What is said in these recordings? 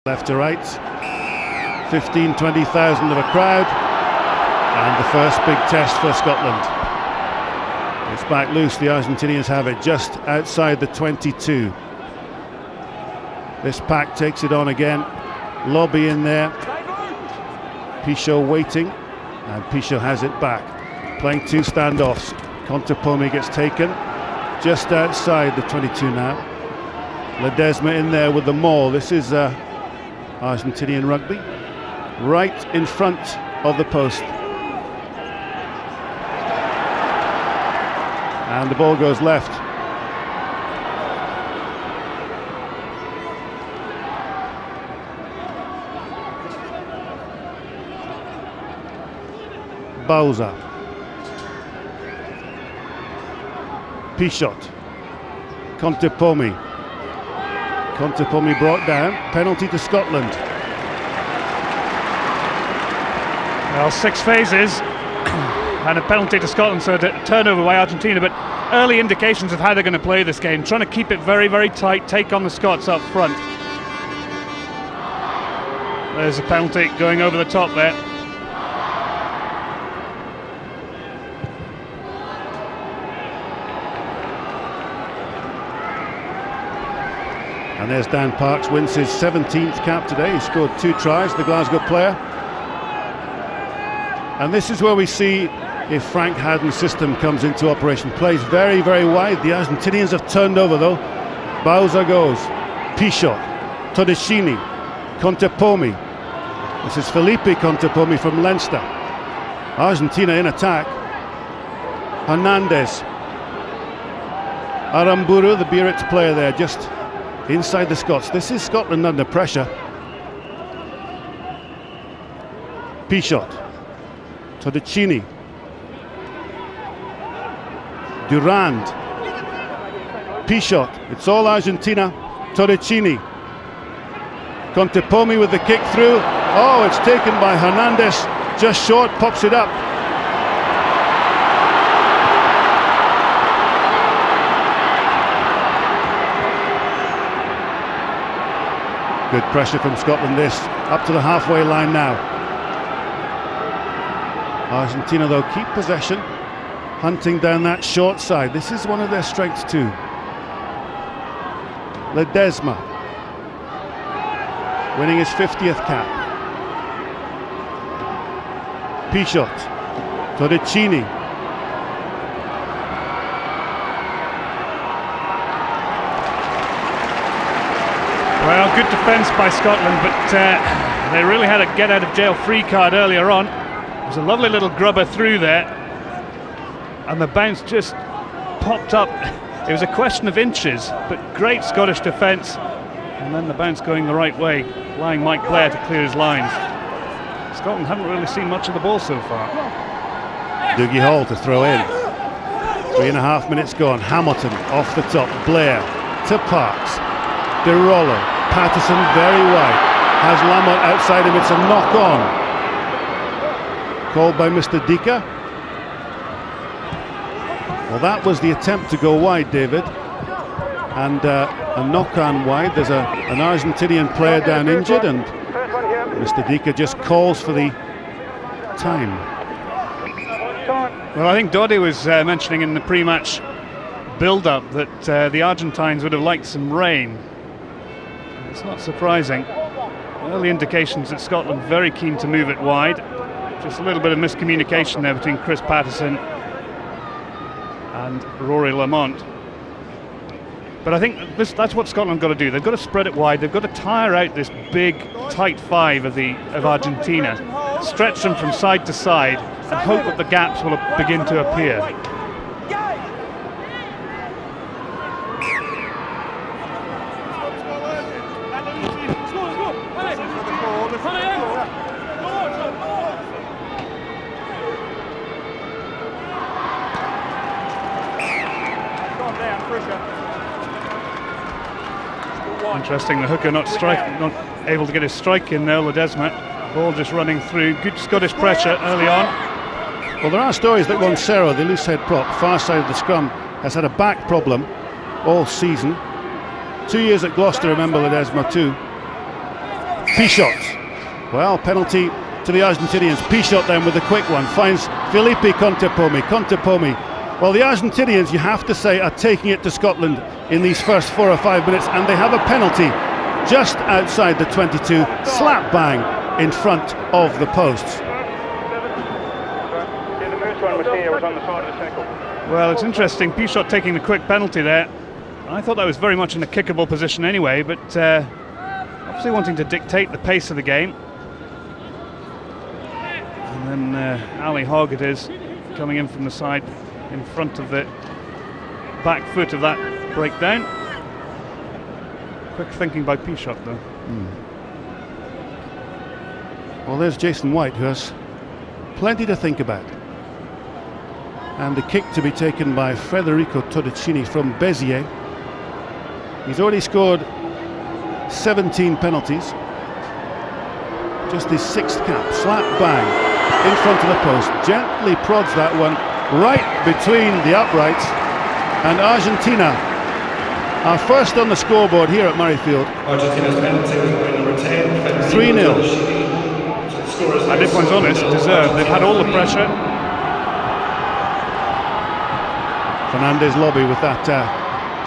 Left to right, 15-20,000 of a crowd, and the first big test for Scotland. It's back loose, the Argentinians have it just outside the 22. This pack takes it on again, Lobby in there, Pichot waiting, and Pichot has it back, playing two standoffs. Contepomi gets taken, just outside the 22 now. Ledesma in there with the maul. This is Argentinian rugby, right in front of the post. And the ball goes left. Bauza. Pichot. Contepomi. Contepomi brought down. Penalty to Scotland. Well, 6 phases and a penalty to Scotland, so a turnover by Argentina, but early indications of how they're going to play this game, trying to keep it very, very tight, take on the Scots up front. There's a penalty going over the top there. And there's Dan Parks, wins his 17th cap today. He scored 2 tries, the Glasgow player. And this is where we see if Frank Hadden's system comes into operation. Plays very, very wide. The Argentinians have turned over though. Bauza goes. Pichot. Todeschini. Contepomi. This is Felipe Contepomi from Leinster. Argentina in attack. Hernandez. Aramburu, the Biarritz player there, just inside the Scots. This is Scotland under pressure. Pichot. Todeschini. Durand. Pichot. It's all Argentina. Todeschini. Contepomi with the kick through. Oh, it's taken by Hernandez. Just short, pops it up. Good pressure from Scotland this. Up to the halfway line now. Argentina though keep possession, hunting down that short side. This is one of their strengths too. Ledesma winning his 50th cap. Pichot. Todeschini. Well, good defence by Scotland, but they really had a get out of jail free card earlier on. It was a lovely little grubber through there, and the bounce just popped up. It was a question of inches, but great Scottish defence, and then the bounce going the right way, allowing Mike Blair to clear his lines. Scotland haven't really seen much of the ball so far. Dougie Hall to throw in. 3.5 minutes gone. Hamilton off the top. Blair to Parks. De Rollo. Patterson very wide. Has Lamont outside him. It's a knock on. Called by Mr. Dika. Well, that was the attempt to go wide, David. And a knock-on wide. There's an Argentinian player down injured, and Mr. Dika just calls for the time. Well, I think Doddy was mentioning in the pre-match build-up that the Argentines would have liked some rain. It's not surprising. Early indications that Scotland very keen to move it wide. Just a little bit of miscommunication there between Chris Patterson and Rory Lamont. But I think that's what Scotland got to do. They've got to spread it wide. They've got to tire out this big, tight five of Argentina, stretch them from side to side, and hope that the gaps will begin to appear. Interesting, the hooker not able to get his strike in there, Ledesma. Ball just running through. Good Scottish pressure early on. Well, there are stories that Roncero, the loose head prop, far side of the scrum, has had a back problem all season. 2 years at Gloucester, remember Ledesma too. Pichot. Well, penalty to the Argentinians. Pichot then with the quick one finds Felipe Contepomi. Well, the Argentinians, you have to say, are taking it to Scotland in these first 4 or 5 minutes, and they have a penalty just outside the 22, slap bang in front of the posts. Well, it's interesting, Pichot taking the quick penalty there. I thought that was very much in a kickable position anyway, but obviously wanting to dictate the pace of the game. And then Ali Hogg it is, coming in from the side in front of the back foot of that breakdown. Quick thinking by Pichot though. Well, there's Jason White, who has plenty to think about. And the kick to be taken by Federico Torricini from Béziers. He's already scored 17 penalties. Just his 6th cap, slap bang in front of the post. Gently prods that one right between the uprights. And Argentina are first on the scoreboard here at Murrayfield. Argentina's penalty was by number 10. 3-0. And if one's honest, deserved. They've had all the pressure. Fernandez Lobby with that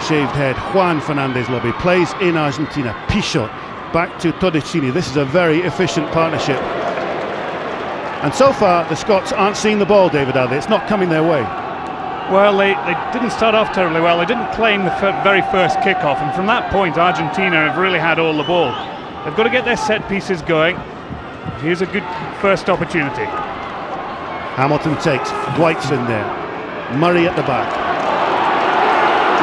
shaved head. Juan Fernandez Lobby plays in Argentina. Pichot back to Torricini. This is a very efficient partnership. And so far, the Scots aren't seeing the ball, David Adley. It's not coming their way. Well, they didn't start off terribly well. They didn't claim the very first kickoff, and from that point, Argentina have really had all the ball. They've got to get their set pieces going. Here's a good first opportunity. Hamilton takes. Dwight's in there. Murray at the back.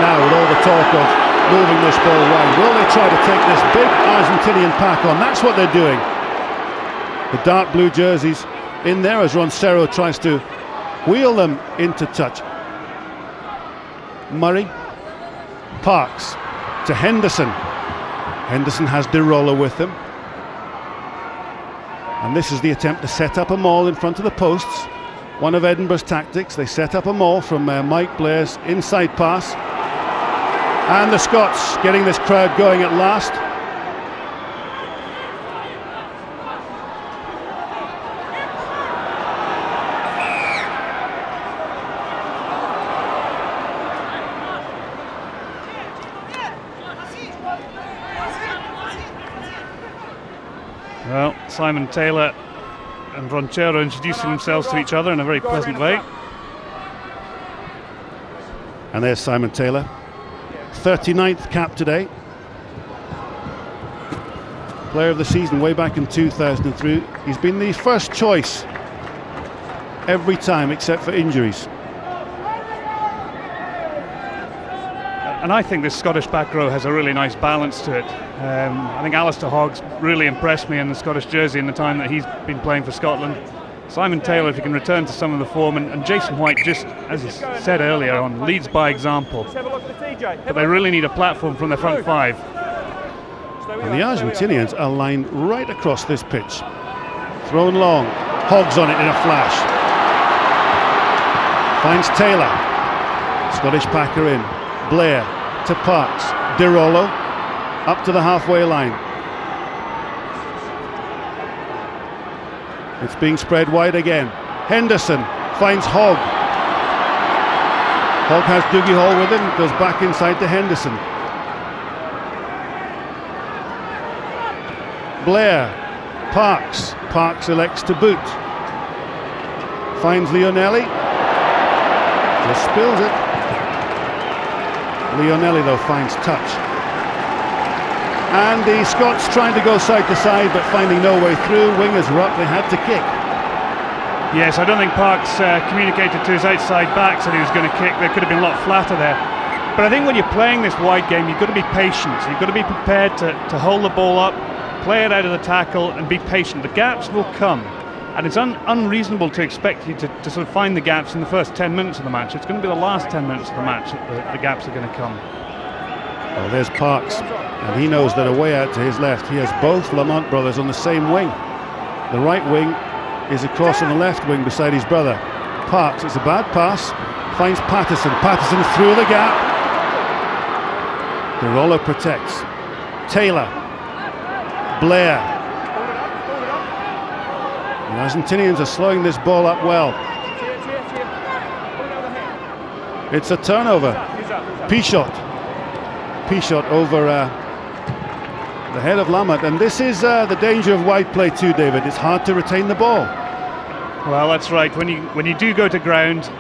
Now, with all the talk of moving this ball wide, will they try to take this big Argentinian pack on? That's what they're doing. The dark blue jerseys in there as Roncero tries to wheel them into touch. Murray, Parks to Henderson. Henderson has De Rollo with him. And this is the attempt to set up a maul in front of the posts. One of Edinburgh's tactics. They set up a maul from Mike Blair's inside pass. And the Scots getting this crowd going at last. Well, Simon Taylor and Roncero introducing themselves to each other in a very pleasant way. And there's Simon Taylor, 39th cap today. Player of the season way back in 2003. He's been the first choice every time except for injuries. And I think this Scottish back row has a really nice balance to it. I think Alistair Hogg's really impressed me in the Scottish jersey in the time that he's been playing for Scotland. Simon Taylor, if he can return to some of the form, and Jason White, just as he said earlier on, leads by example. But they really need a platform from their front five. And the Argentinians are lined right across this pitch. Thrown long, Hogg's on it in a flash. Finds Taylor. Scottish packer in. Blair to Parks. De Rollo up to the halfway line. It's being spread wide again. Henderson finds Hogg. Hogg has Dougie Hall with him, goes back inside to Henderson. Blair, Parks. Parks elects to boot. Finds Leonelli. Just spills it. Leonelli though finds touch. And the Scots trying to go side to side but finding no way through. Wingers were up, they had to kick. Yes, I don't think Parks communicated to his outside backs that he was going to kick. They could have been a lot flatter there. But I think when you're playing this wide game, you've got to be patient. You've got to be prepared to hold the ball up, play it out of the tackle and be patient. The gaps will come. And it's unreasonable to expect you to sort of find the gaps in the first 10 minutes of the match. It's going to be the last 10 minutes of the match that the gaps are going to come. Well, there's Parks, and he knows that away out to his left, he has both Lamont brothers on the same wing. The right wing is across on the left wing beside his brother. Parks, it's a bad pass, finds Patterson. Patterson through the gap. De Rollo protects. Taylor, Blair, The Argentinians are slowing this ball up well. It's a turnover. Pichot over the head of Lammert, and this is the danger of wide play too, David. It's hard to retain the ball. Well, that's right. When you do go to ground,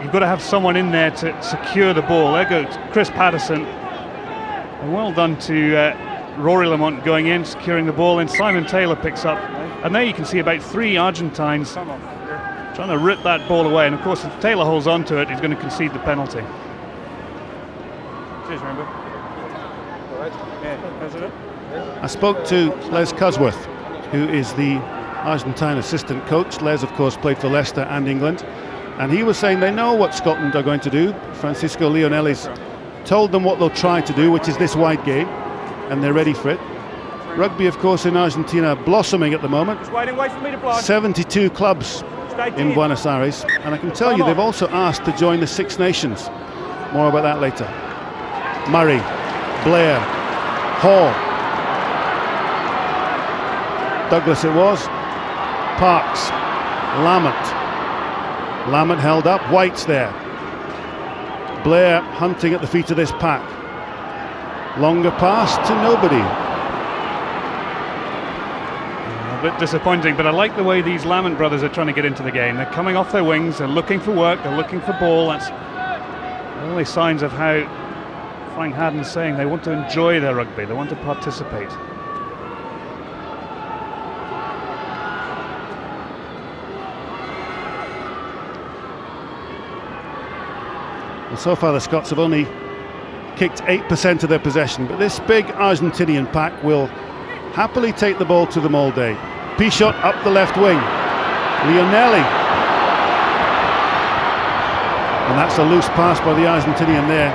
you've got to have someone in there to secure the ball. There goes Chris Patterson. And well done to Rory Lamont going in, securing the ball, and Simon Taylor picks up. And there you can see about 3 Argentines trying to rip that ball away. And of course, if Taylor holds on to it, he's going to concede the penalty. Cheers, remember. I spoke to Les Cusworth, who is the Argentine assistant coach. Les, of course, played for Leicester and England, and he was saying they know what Scotland are going to do. Francisco Leonelli's told them what they'll try to do, which is this wide game, and they're ready for it. Rugby, of course, in Argentina blossoming at the moment. 72 clubs in Buenos Aires, and I can tell you they've also asked to join the Six Nations. More about that later. Murray, Blair, Hall, Douglas it was, Parks, Lammert held up, White's there. Blair hunting at the feet of this pack. Longer pass to nobody. A bit disappointing, but I like the way these Lammert brothers are trying to get into the game. They're coming off their wings, they're looking for work, they're looking for ball. That's early signs of how Frank Haddon's saying they want to enjoy their rugby, they want to participate. Well, so far the Scots have only kicked 8% of their possession, but this big Argentinian pack will happily take the ball to them all day. Pichot up the left wing. Leonelli. And that's a loose pass by the Argentinian there.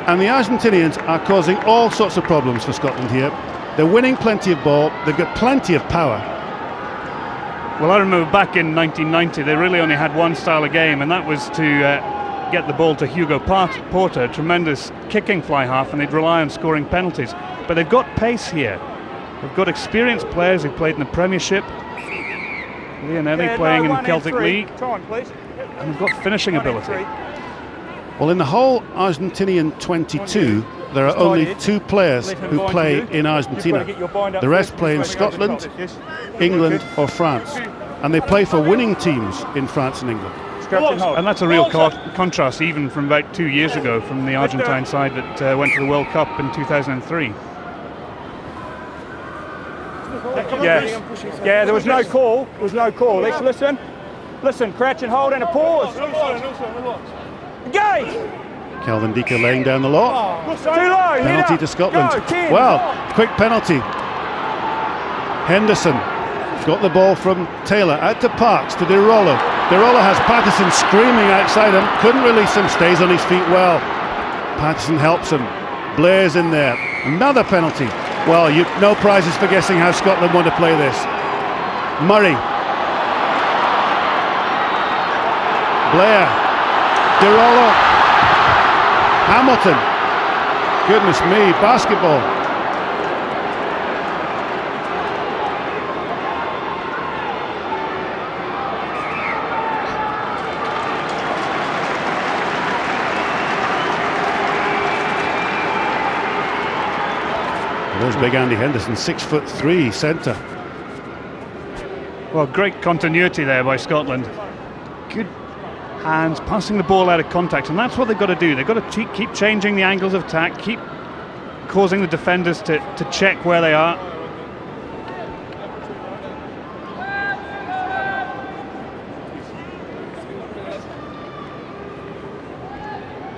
And the Argentinians are causing all sorts of problems for Scotland here. They're winning plenty of ball, they've got plenty of power. Well, I remember back in 1990 they really only had one style of game, and that was to get the ball to Hugo Porter, tremendous kicking fly half, and they'd rely on scoring penalties. But they've got pace here. They've got experienced players who've played in the Premiership. Leonelli playing in the Celtic League. And they've got finishing ability. Well, in the whole Argentinian 22, there are only 2 players who play in Argentina. The rest play in Scotland, England or France. And they play for winning teams in France and England. And that's a real contrast even from about 2 years ago from the Argentine side that went to the World Cup in 2003. Yes. Yeah, there was no call. There was no call. Let's listen. Listen, crouch and hold and a pause. Engage! Kelvin Dika laying down the law. Too low. Penalty to Scotland. Well, quick penalty. Henderson got the ball from Taylor out to Parks to De Rollo. De Rollo has Patterson screaming outside him. Couldn't release him. Stays on his feet well. Patterson helps him. Blair's in there. Another penalty. Well, no prizes for guessing how Scotland want to play this. Murray. Blair. De Rollo. Hamilton. Goodness me, basketball. There's big Andy Henderson, 6'3" centre. Well, great continuity there by Scotland. Good hands, passing the ball out of contact, and that's what they've got to do. They've got to keep changing the angles of attack, keep causing the defenders to check where they are.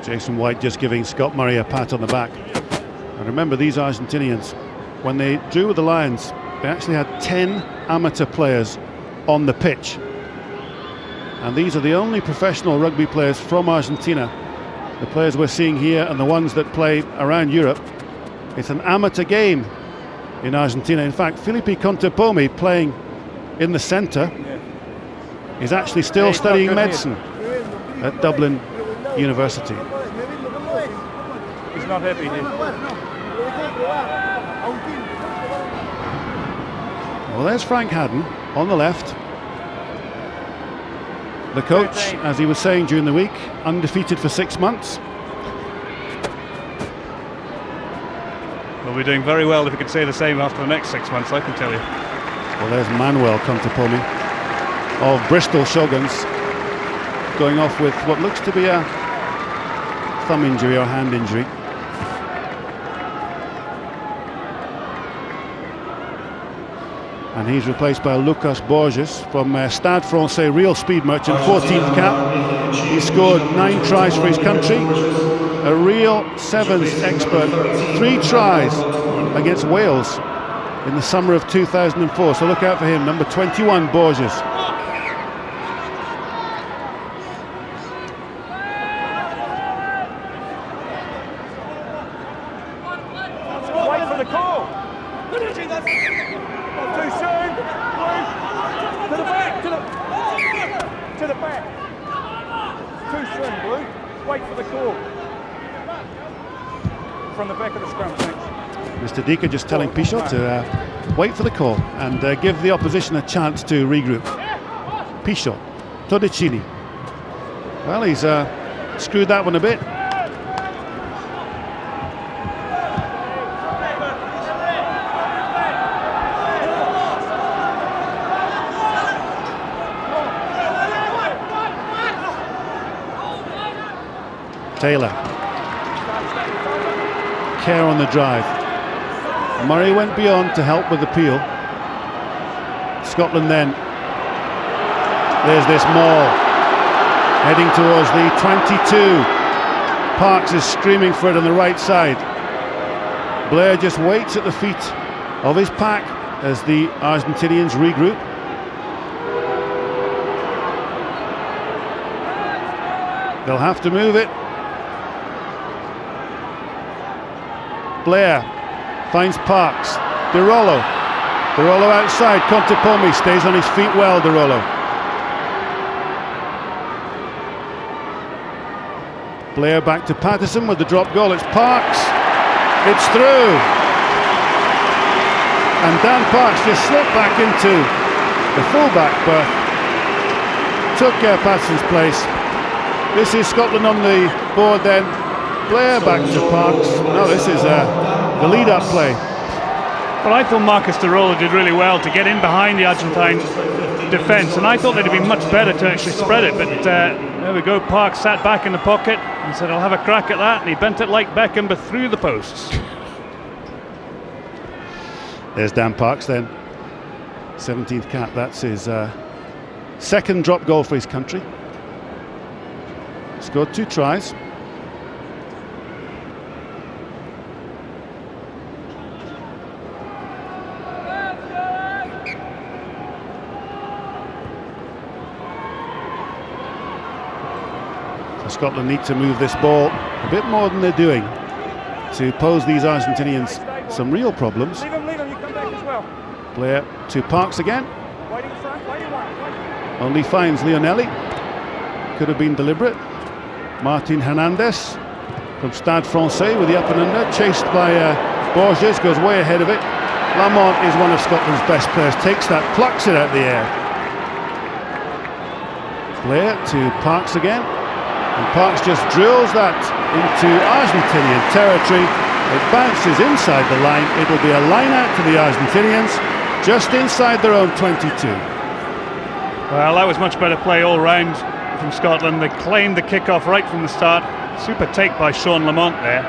Jason White just giving Scott Murray a pat on the back. And remember, these Argentinians, when they drew with the Lions, they actually had 10 amateur players on the pitch. And these are the only professional rugby players from Argentina. The players we're seeing here and the ones that play around Europe. It's an amateur game in Argentina. In fact, Felipe Contepomi, playing in the centre, is actually still studying medicine at Dublin University. He's not happy here. Well, there's Frank Haddon on the left. The coach, as he was saying during the week, undefeated for 6 months. We'll be doing very well if we could say the same after the next 6 months, I can tell you. Well, there's Manuel Contepomi of Bristol Shoguns, going off with what looks to be a thumb injury or hand injury. And he's replaced by Lucas Borges from Stade Francais, real speed merchant, 14th cap. He scored 9 tries for his country. A real sevens expert, 3 tries against Wales in the summer of 2004. So look out for him, number 21, Borges. Wait for the call. Not too soon. Blue. To the back. To the back. Too soon, Blue. Wait for the call. From the back of the scrum, thanks. Mr. Dika just telling Pichot to wait for the call and give the opposition a chance to regroup. Pichot, Todeschini. Well, he's screwed that one a bit. Taylor. Care on the drive. Murray went beyond to help with the peel. Scotland then. There's this maul. Heading towards the 22. Parks is screaming for it on the right side. Blair just waits at the feet of his pack as the Argentinians regroup. They'll have to move it. Blair finds Parks. De Rollo outside. Contepomi stays on his feet well. De Rollo. Blair back to Patterson with the drop goal. It's Parks. It's through. And Dan Parks just slipped back into the fullback berth. Took Patterson's place. This is Scotland on the board then. Blair back to Parks. No, this is the lead-up play. Well, I thought Marcus de Rollo did really well to get in behind the Argentine defence, and I thought they'd have been much better to actually spread it, but there we go. Parks sat back in the pocket and said, I'll have a crack at that, and he bent it like Beckham, but through the posts. There's Dan Parks then. 17th cap, that's his second drop goal for his country. Scored 2 tries. Scotland need to move this ball a bit more than they're doing to pose these Argentinians some real problems. Leave him, you come back as well. Blair to Parks again. Waiting front, waiting one. Only finds Lionelli. Could have been deliberate. Martin Hernandez from Stade Francais with the up and under, chased by Borges, goes way ahead of it. Lamont is one of Scotland's best players, takes that, plucks it out of the air. Blair to Parks again. And Parks just drills that into Argentinian territory. It bounces inside the line. It'll be a line out to the Argentinians, just inside their own 22. Well, that was much better play all round from Scotland. They claimed the kickoff right from the start. Super take by Sean Lamont there.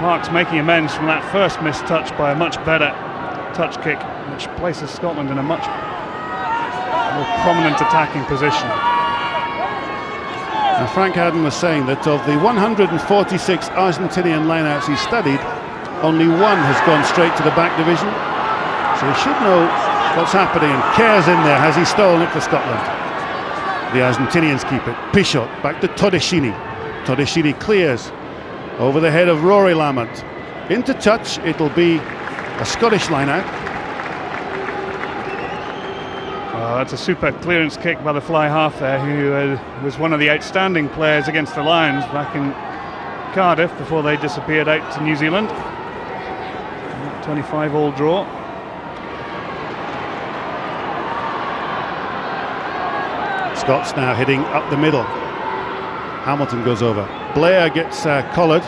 Parks making amends from that first missed touch by a much better touch kick, which places Scotland in a much more prominent attacking position. Now, Frank Haddon was saying that of the 146 Argentinian lineouts he studied, only one has gone straight to the back division. So he should know what's happening, and Kerr's in there. Has he stolen it for Scotland? The Argentinians keep it. Pichot back to Todeschini. Todeschini clears over the head of Rory Lamont. Into touch, it'll be a Scottish lineout. Oh, that's a super clearance kick by the fly half there, who was one of the outstanding players against the Lions back in Cardiff before they disappeared out to New Zealand. 25 all draw. Scots now hitting up the middle. Hamilton goes over. Blair gets collared.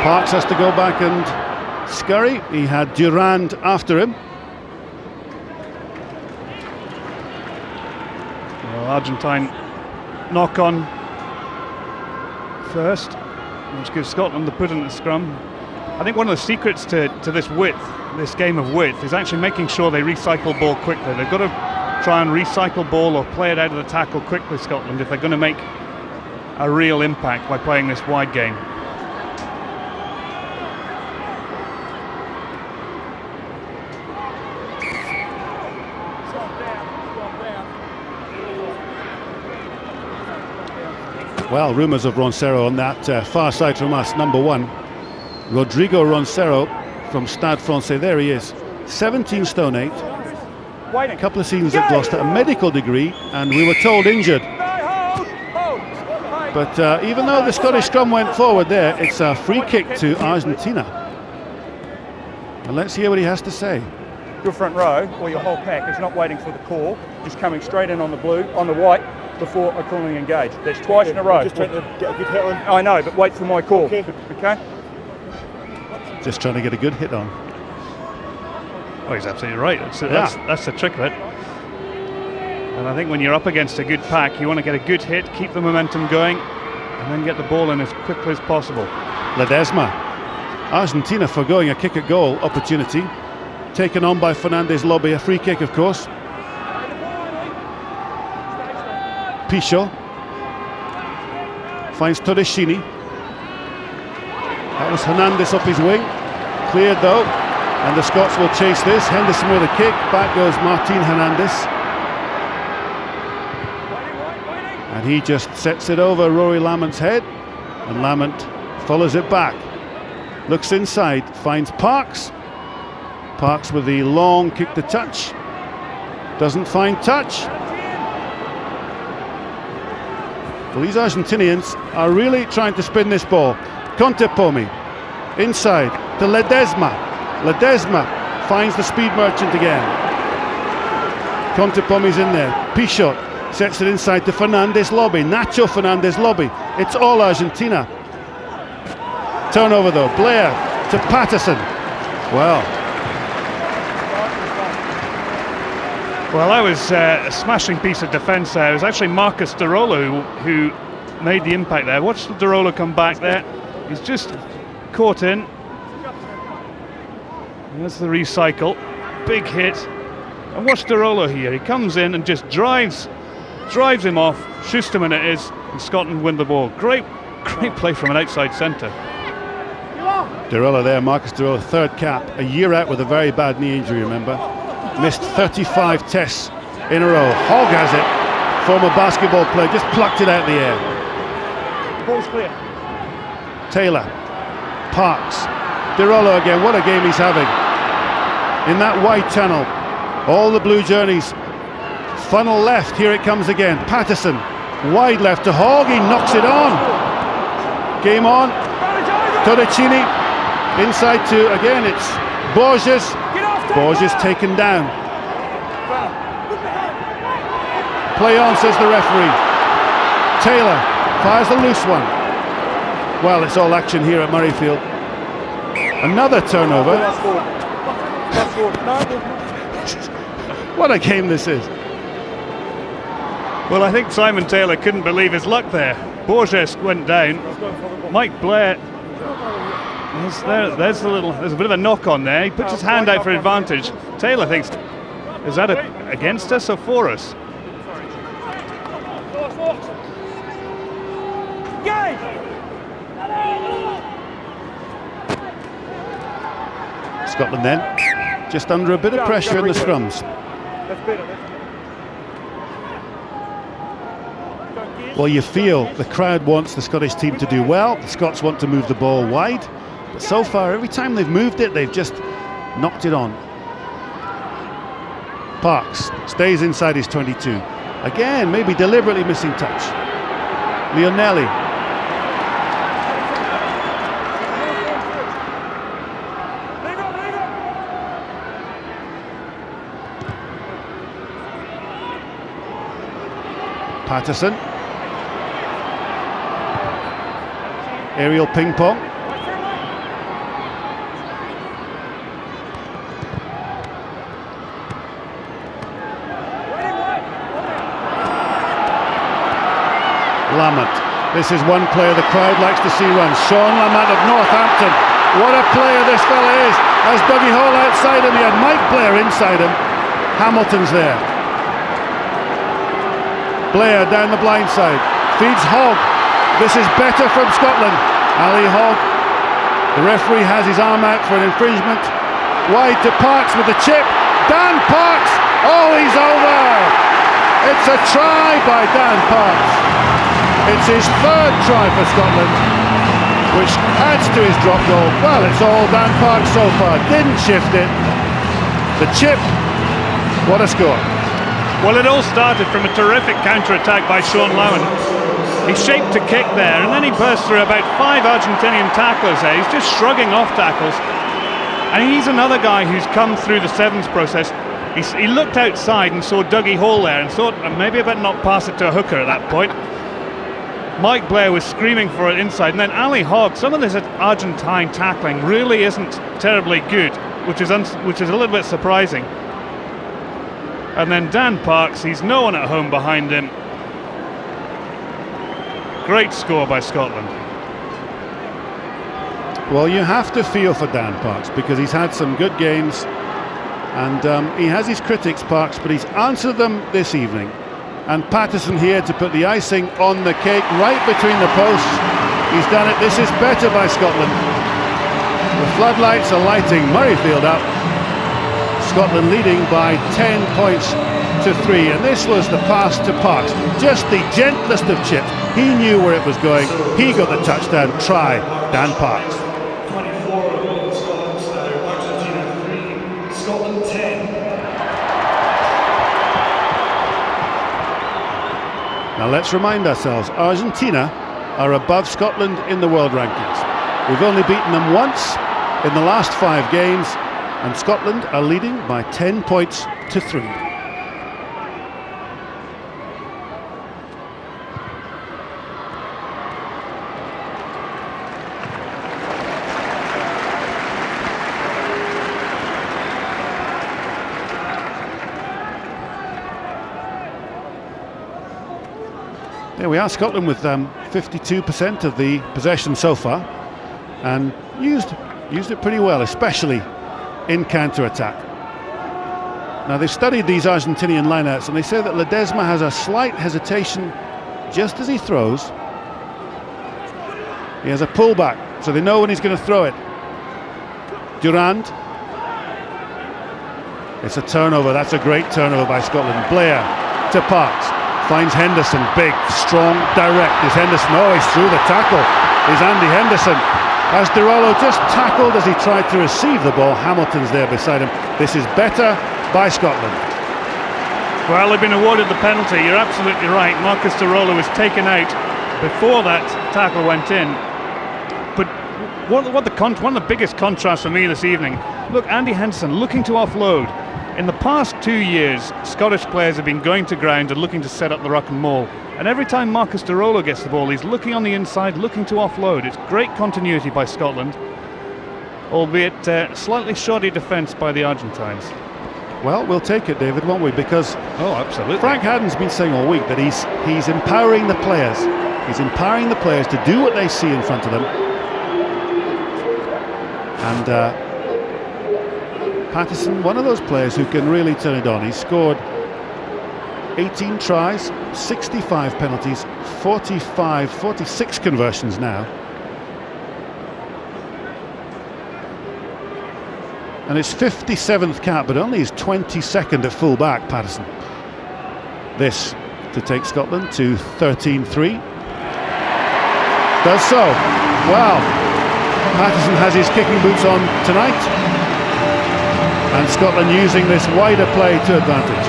Parks has to go back and scurry. He had Durand after him. Well, Argentine knock on first, which gives Scotland the put in the scrum. I think one of the secrets to this game of width, is actually making sure they recycle ball quickly. They've got to try and recycle ball or play it out of the tackle quickly, Scotland, if they're going to make a real impact by playing this wide game. Well, rumours of Roncero on that far side from us, number 1. Rodrigo Roncero from Stade Francais, there he is. 17 stone 8. A couple of seasons at Gloucester, a medical degree, and we were told injured. But even though the Scottish scrum went forward there, it's a free kick to Argentina. And let's hear what he has to say. Your front row, or your whole pack, is not waiting for the call, just coming straight in on the blue, on the white, before a calling engage. That's twice in a row. Just trying to get a good hit on. I know, but wait for my call. Okay? Just trying to get a good hit on. Oh, he's absolutely right. That's the trick of it. And I think when you're up against a good pack, you want to get a good hit, keep the momentum going, and then get the ball in as quickly as possible. Ledesma. Argentina forgoing a kick at goal opportunity. Taken on by Fernandez Lobby, a free kick, of course. Pichot finds Todeschini. That was Hernandez up his wing. Cleared though, and the Scots will chase this. Henderson with a kick. Back goes Martin Hernandez. And he just sets it over Rory Lamont's head. And Lamont follows it back. Looks inside, finds Parks. Parks with the long kick to touch. Doesn't find touch. Well, these Argentinians are really trying to spin this ball. Contepomi inside to Ledesma. Ledesma finds the speed merchant again. Contepomi's in there. Pichot sets it inside to Fernandez Lobby. Nacho Fernandez Lobby. It's all Argentina. Turnover though. Blair to Patterson. Well, that was a smashing piece of defence there. It was actually Marcus De Rolo who made the impact there. Watch De Rolo come back there. He's just caught in. That's the recycle. Big hit. And watch De Rolo here. He comes in and just drives him off. Schusterman it is. And Scotland win the ball. Great play from an outside centre. De Rolo there, Marcus De Rolo, third cap. A year out with a very bad knee injury, remember? Missed 35 tests in a row. Hogg has it. Former basketball player, just plucked it out of the air. Ball's clear. Taylor, Parks, De Rolo again. What a game he's having. In that wide channel, all the blue journeys funnel left. Here it comes again. Patterson, wide left to Hogg. He knocks it on. Game on. Todeschini, inside to, again, it's Borges. Borges taken down. Play on, says the referee. Taylor fires the loose one. Well, it's all action here at Murrayfield. Another turnover. What a game this is. Well, I think Simon Taylor couldn't believe his luck there. Borges went down. Mike Blair. There's a bit of a knock on there. He puts his hand out for advantage. Taylor thinks, is that against us or for us? Scotland then, just under a bit of pressure in the scrums. Well, you feel the crowd wants the Scottish team to do well. The Scots want to move the ball wide. But so far, every time they've moved it, they've just knocked it on. Parks stays inside his 22. Again, maybe deliberately missing touch. Leonelli. Patterson. Aerial ping pong. Lamont. This is one player the crowd likes to see run. Sean Lamont of Northampton. What a player this fella is. As Dougie Hall outside him, he had Mike Blair inside him. Hamilton's there. Blair down the blind side. Feeds Hogg. This is better from Scotland. Ali Hogg. The referee has his arm out for an infringement. Wide to Parks with the chip. Dan Parks. Oh, he's over. It's a try by Dan Parks. It's his third try for Scotland, which adds to his drop goal. Well, it's all Dan Parks so far. Didn't shift it. The chip. What a score. Well, it all started from a terrific counter-attack by Sean Lowen. He shaped a kick there, and then he burst through about 5 Argentinian tacklers there. He's just shrugging off tackles. And he's another guy who's come through the sevens process. He looked outside and saw Dougie Hall there and thought, maybe I better not pass it to a hooker at that point. Mike Blair was screaming for it inside, and then Ali Hogg. Some of this Argentine tackling really isn't terribly good, which is a little bit surprising. And then Dan Parks, he's no one at home behind him. Great score by Scotland. Well, you have to feel for Dan Parks because he's had some good games, and he has his critics, Parks, but he's answered them this evening. And Patterson here to put the icing on the cake right between the posts. He's done it. This is better by Scotland. The floodlights are lighting Murrayfield up. Scotland leading by 10 points to 3. And this was the pass to Parks. Just the gentlest of chips. He knew where it was going. He got the touchdown. Try, Dan Parks. 24 goals Scotland, Argentina 3, Scotland 10. Now let's remind ourselves, Argentina are above Scotland in the world rankings. We've only beaten them once in the last 5 games, and Scotland are leading by 10 points to 3. There we are, Scotland with 52% of the possession so far, and used it pretty well, especially in counter-attack. Now they've studied these Argentinian lineouts, and they say that Ledesma has a slight hesitation just as he throws. He has a pullback, so they know when he's going to throw it. Durand. It's a turnover. That's a great turnover by Scotland. Blair to Parks. Finds Henderson, big, strong, direct. Is Henderson, oh, he's through the tackle. Is Andy Henderson. As De Rollo just tackled as he tried to receive the ball. Hamilton's there beside him. This is better by Scotland. Well, they've been awarded the penalty. You're absolutely right. Marcus De Rollo was taken out before that tackle went in. But one of the biggest contrasts for me this evening, look, Andy Henderson looking to offload. In the past 2 years, Scottish players have been going to ground and looking to set up the ruck and maul. And every time Marcus De Rollo gets the ball, he's looking on the inside, looking to offload. It's great continuity by Scotland, albeit slightly shoddy defence by the Argentines. Well, we'll take it, David, won't we? Because absolutely. Frank Haddon's been saying all week that he's empowering the players. He's empowering the players to do what they see in front of them. And Patterson, one of those players who can really turn it on. He's scored 18 tries, 65 penalties, 46 conversions now. And his 57th cap, but only his 22nd at full back, Patterson. This to take Scotland to 13-3. Does so. Wow. Patterson has his kicking boots on tonight. And Scotland using this wider play to advantage.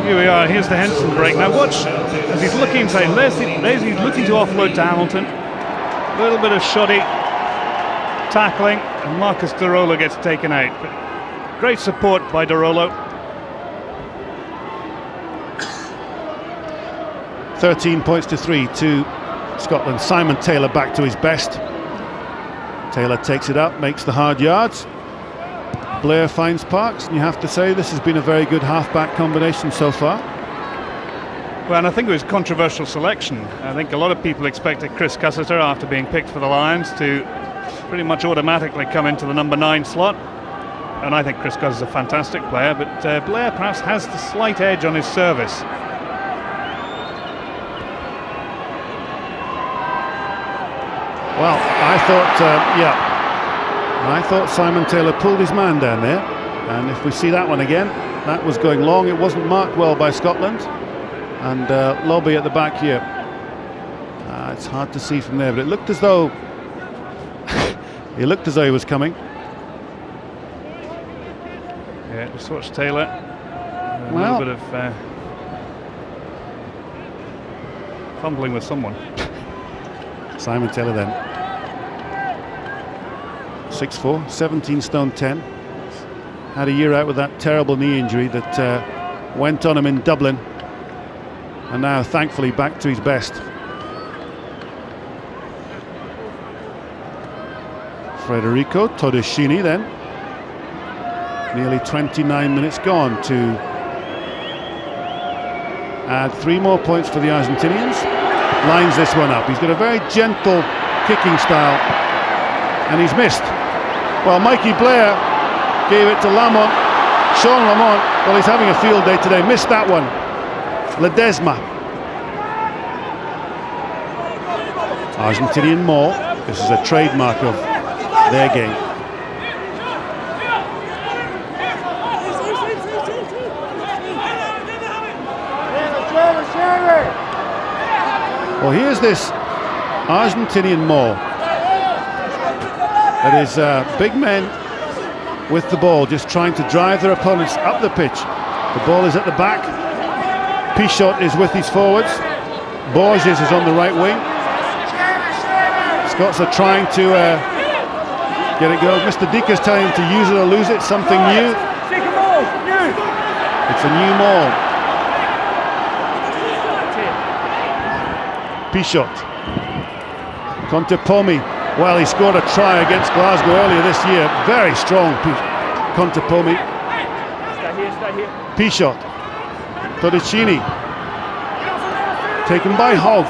Here we are, here's the Henderson break. Now watch as he's looking inside. He's looking to offload to Hamilton. A little bit of shoddy tackling, and Marcus De Rollo gets taken out. But great support by De Rollo. 13 points to 3 to Scotland. Simon Taylor back to his best. Taylor takes it up, makes the hard yards. Blair finds Parks, and you have to say this has been a very good half-back combination so far. Well, and I think it was a controversial selection. I think a lot of people expected Chris Cussiter, after being picked for the Lions, to pretty much automatically come into the number 9 slot. And I think Chris Cuss is a fantastic player, but Blair perhaps has the slight edge on his service. Well, I thought Simon Taylor pulled his man down there, and if we see that one again, that was going long. It wasn't marked well by Scotland, and Lobby at the back here. It's hard to see from there, but it looked as though he was coming. Yeah, just watch Taylor. A little bit of fumbling with someone. Simon Taylor then. 6'4", 17 stone 10. Had a year out with that terrible knee injury that went on him in Dublin, and now thankfully back to his best. Federico Todeschini then. Nearly 29 minutes gone to add 3 more points for the Argentinians. Lines this one up. He's got a very gentle kicking style, and he's missed. Well, Mikey Blair gave it to Lamont. Sean Lamont, well, he's having a field day today. Missed that one. Ledesma. Argentinian maul. This is a trademark of their game. Well, here's this Argentinian maul. It is big men with the ball, just trying to drive their opponents up the pitch. The ball is at the back. Pichot is with his forwards. Borges is on the right wing. Scots are trying to get it going. Mr. Dika's telling him to use it or lose it, something new. It's a new maul. Pichot. Contepomi. Well, he scored a try against Glasgow earlier this year. Very strong, Contepomi. Stay here. Pichot. Todeschini. Taken by Hogg.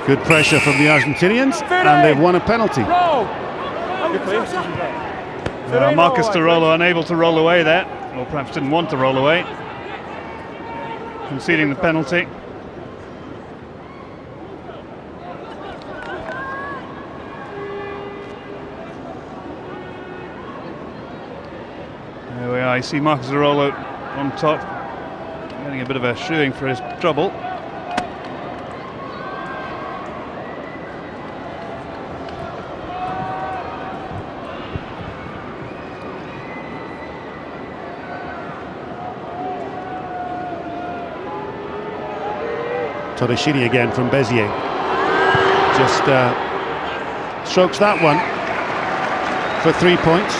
Good pressure from the Argentinians, and they've won a penalty. Marcus Tirolo unable to roll away there, or perhaps didn't want to roll away, conceding the penalty. There we are. You see Marcus Tirolo on top, getting a bit of a shoeing for his trouble. Todeschini again from Bezier. Just strokes that one for 3 points.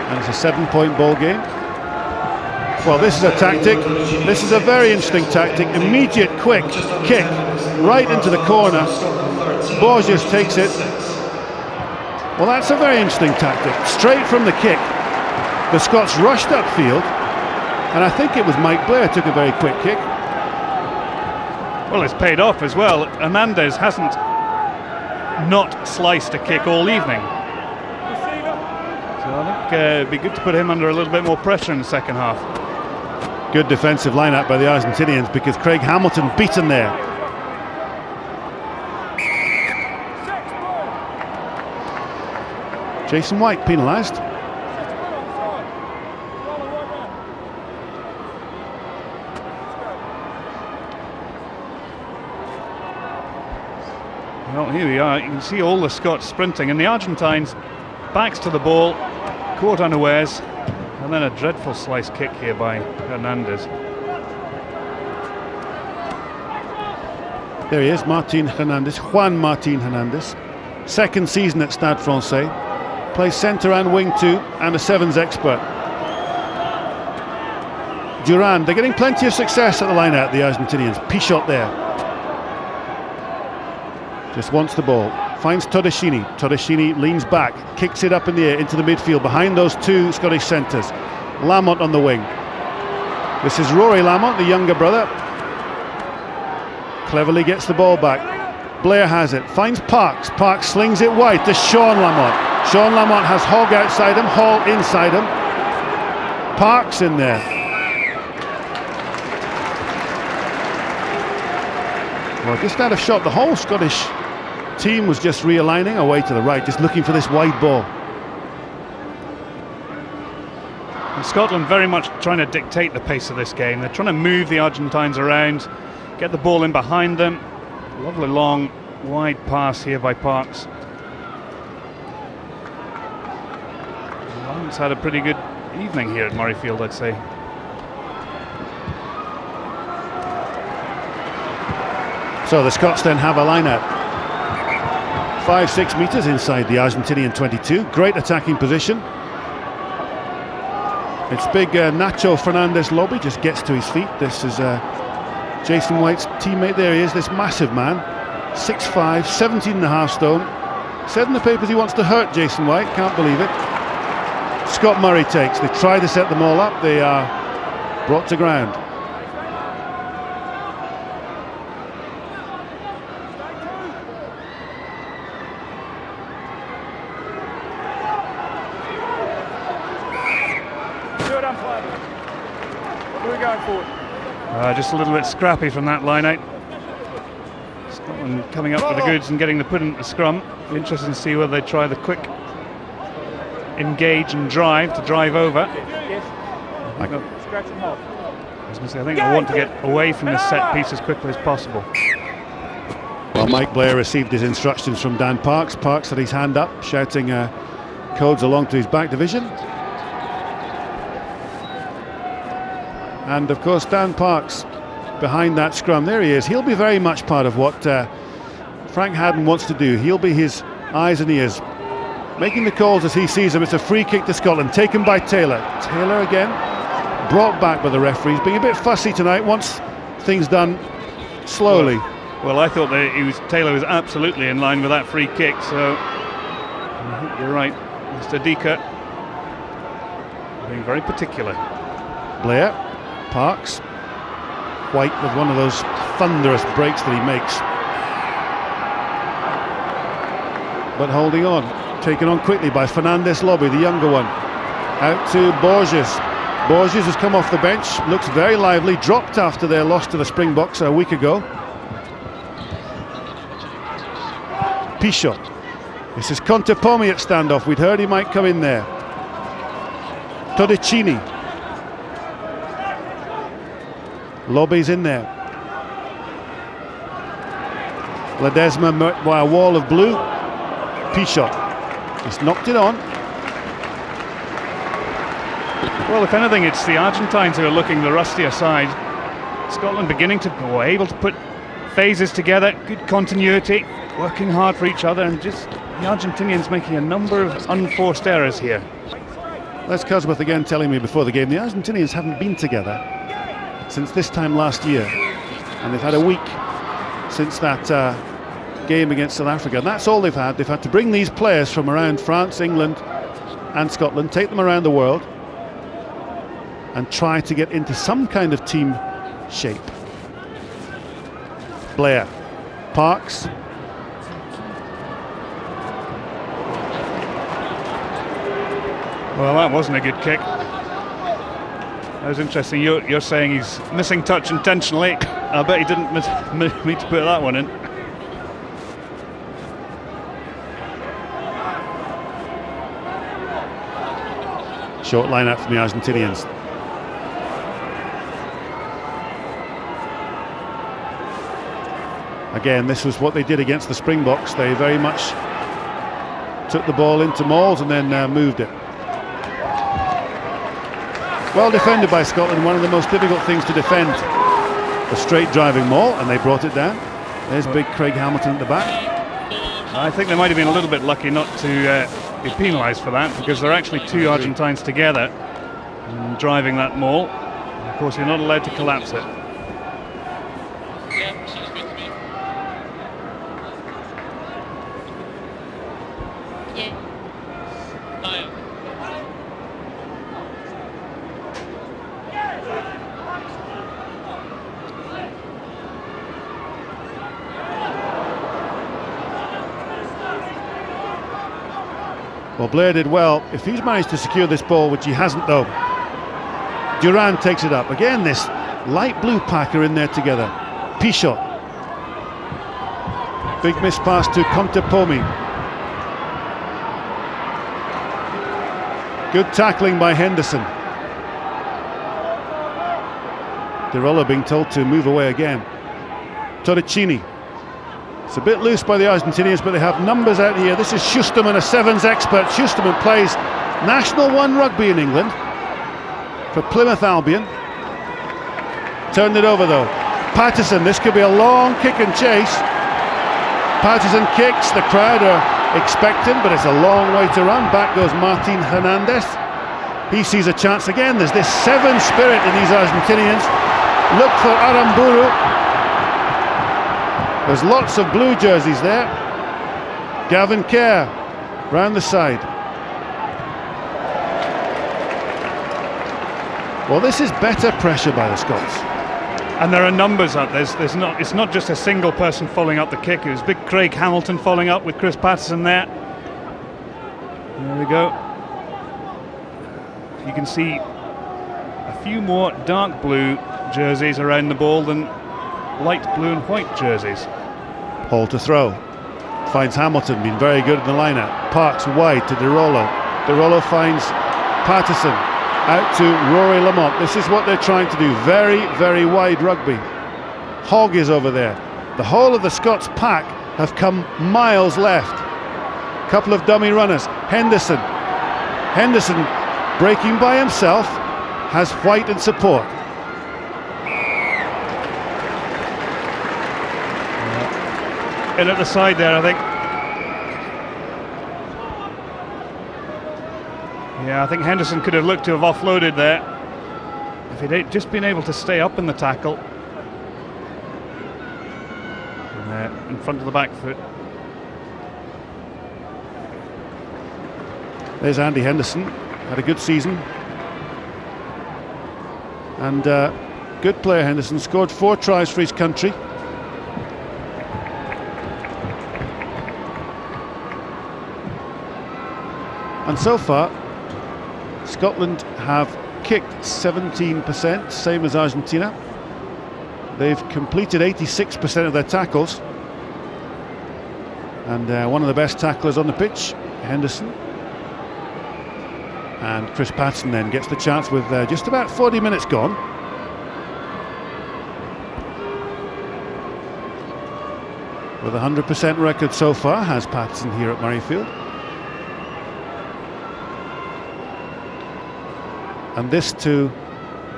And it's a 7-point ball game. Well, this is a tactic. This is a very interesting tactic. Immediate, quick kick right into the corner. Borges takes it. Well, that's a very interesting tactic. Straight from the kick. The Scots rushed upfield, and I think it was Mike Blair took a very quick kick. Well, it's paid off as well. Hernandez hasn't not sliced a kick all evening. So I think it'd be good to put him under a little bit more pressure in the second half. Good defensive lineup by the Argentinians, because Craig Hamilton beaten there. Jason White penalised. Well, here we are. You can see all the Scots sprinting, and the Argentines backs to the ball, caught unawares, and then a dreadful slice kick here by Hernandez. There he is, Martin Hernandez, Juan Martin Hernandez. Second season at Stade Francais. Plays centre and wing too, and a sevens expert. Duran. They're getting plenty of success at the line-out, the Argentinians. Pichot there. Just wants the ball. Finds Todeschini. Todeschini leans back, kicks it up in the air into the midfield behind those two Scottish centres. Lamont on the wing. This is Rory Lamont, the younger brother. Cleverly gets the ball back. Blair has it, finds Parks. Parks slings it wide to Sean Lamont. Sean Lamont has Hogg outside him, Hall inside him. Parks in there. Well, just out of shot, the whole Scottish team was just realigning away to the right, just looking for this wide ball. And Scotland very much trying to dictate the pace of this game. They're trying to move the Argentines around, get the ball in behind them. Lovely long, wide pass here by Parks. Lawrence had a pretty good evening here at Murrayfield, I'd say. So the Scots then have a line-out. 5-6 metres inside the Argentinian 22. Great attacking position. It's big Nacho Fernandez Lobby just gets to his feet. This is Jason White's teammate. There he is, this massive man. 6'5", 17.5 stone. Said in the papers he wants to hurt Jason White. Can't believe it. Scott Murray takes. They try to set them all up. They are brought to ground. Just a little bit scrappy from that line-out. Scotland coming up with the goods and getting the put into the scrum. Be interesting to see whether they try the quick engage and drive to drive over. I think they want to get away from this set piece as quickly as possible. Well, Mike Blair received his instructions from Dan Parks. Parks had his hand up, shouting codes along to his back division. And of course Dan Parks behind that scrum, there he is. He'll be very much part of what Frank Haddon wants to do. He'll be his eyes and ears, making the calls as he sees them. It's a free kick to Scotland, taken by Taylor. Taylor again, brought back by the referees, being a bit fussy tonight, wants things done slowly. Well, I thought that Taylor was absolutely in line with that free kick, so I think you're right. Mr. Dika being very particular. Blair, Parks, White with one of those thunderous breaks that he makes. But holding on, taken on quickly by Fernandez Lobby, the younger one. Out to Borges. Borges has come off the bench, looks very lively, dropped after their loss to the Springboks a week ago. Pichot. This is Contepomi at standoff. We'd heard he might come in there. Todeschini. Lobby's in there. Ledesma met by a wall of blue. Pichot just knocked it on. Well, if anything, it's the Argentines who are looking the rustier side. Scotland beginning to, or able to put phases together, good continuity, working hard for each other, and just the Argentinians making a number of unforced errors here. Les Cosworth again telling me before the game, the Argentinians haven't been together since this time last year, and they've had a week since that game against South Africa, and that's all they've had. They've had to bring these players from around France, England and Scotland, take them around the world and try to get into some kind of team shape. Blair, Parks, well, that wasn't a good kick. That was interesting. You're saying he's missing touch intentionally. I bet he didn't mean to put that one in. Short line out from the Argentinians. Again, this was what they did against the Springboks. They very much took the ball into mauls and then moved it. Well defended by Scotland, one of the most difficult things to defend. A straight driving maul, and they brought it down. There's big Craig Hamilton at the back. I think they might have been a little bit lucky not to be penalised for that, because there are actually two Argentines together driving that maul. Of course, you're not allowed to collapse it. Well, Blair did well. If he's managed to secure this ball, which he hasn't though, Duran takes it up. Again, this light blue pack are in there together. Pichot. Big miss pass to Contepomi. Good tackling by Henderson. De Rollo being told to move away again. Torricini. It's a bit loose by the Argentinians, but they have numbers out here. This is Schusterman, a sevens expert. Schusterman plays National 1 rugby in England for Plymouth Albion. Turned it over though. Patterson, this could be a long kick and chase. Patterson kicks, the crowd are expectant, but it's a long way to run. Back goes Martin Hernandez. He sees a chance again. There's this seven spirit in these Argentinians. Look for Aramburu. There's lots of blue jerseys there. Gavin Kerr round the side. Well, this is better pressure by the Scots. And there are numbers up. It's not just a single person following up the kick. It was big Craig Hamilton following up with Chris Patterson there. There we go. You can see a few more dark blue jerseys around the ball than light blue and white jerseys. Hall to throw. Finds Hamilton, been very good in the lineup. Parks wide to De Rollo. De Rollo finds Patterson. Out to Rory Lamont. This is what they're trying to do. Very, very wide rugby. Hogg is over there. The whole of the Scots pack have come miles left. Couple of dummy runners. Henderson breaking by himself, has White in support. In at the side there, I think. Yeah, I think Henderson could have looked to have offloaded there if he'd just been able to stay up in the tackle. In front of the back foot. There's Andy Henderson, had a good season. And good player Henderson, scored 4 tries for his country. And so far, Scotland have kicked 17%, same as Argentina. They've completed 86% of their tackles. And one of the best tacklers on the pitch, Henderson. And Chris Patterson then gets the chance with just about 40 minutes gone. With a 100% record so far, has Patterson here at Murrayfield. And this to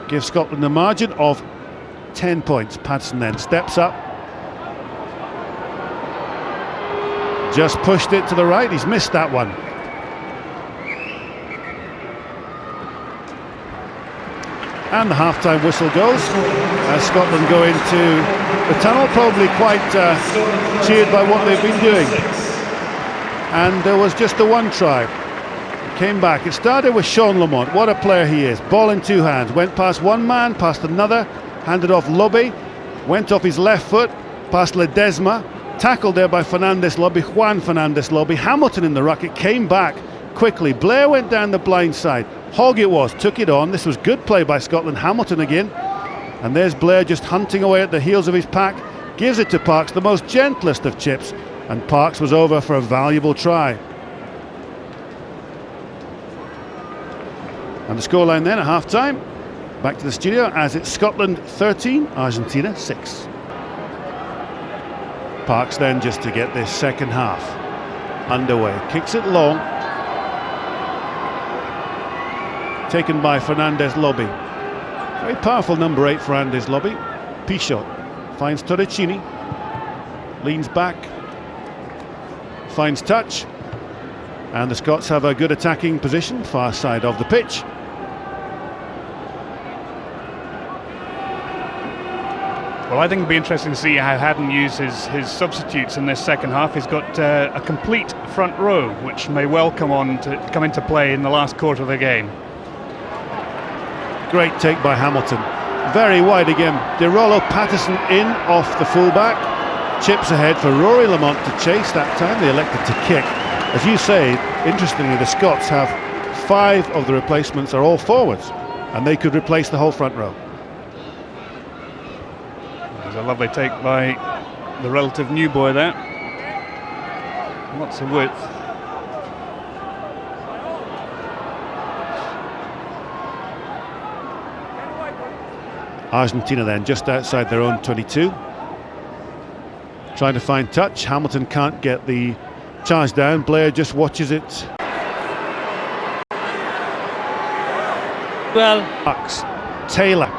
give Scotland a margin of 10 points. Patterson then steps up. Just pushed it to the right, he's missed that one. And the half-time whistle goes as Scotland go into the tunnel, probably quite cheered by what they've been doing. And there was just the one try. Came back. It started with Sean Lamont. What a player he is. Ball in two hands. Went past one man, past another, handed off Lobby, went off his left foot, past Ledesma, tackled there by Fernandez Lobby, Juan Fernandez Lobby. Hamilton in the ruck. It came back quickly. Blair went down the blind side. Hogg it was, took it on. This was good play by Scotland. Hamilton again. And there's Blair just hunting away at the heels of his pack. Gives it to Parks, the most gentlest of chips. And Parks was over for a valuable try. And the scoreline then at half-time, back to the studio as it's Scotland 13, Argentina 6. Parks then just to get this second half underway. Kicks it long. Taken by Fernandez Lobby. Very powerful number 8 Fernandez Lobby. Pichot finds Torricini. Leans back. Finds touch. And the Scots have a good attacking position, far side of the pitch. Well, I think it'll be interesting to see how Haddon uses his substitutes in this second half. He's got a complete front row, which may well come into play in the last quarter of the game. Great take by Hamilton. Very wide again. De Rollo Patterson in off the fullback. Chips ahead for Rory Lamont to chase. That time they elected to kick. As you say, interestingly, the Scots have 5 of the replacements are all forwards, and they could replace the whole front row. There's a lovely take by the relative new boy there. Lots of width. Argentina then just outside their own 22. Trying to find touch. Hamilton can't get the charge down. Blair just watches it. Well, Bucks. Taylor.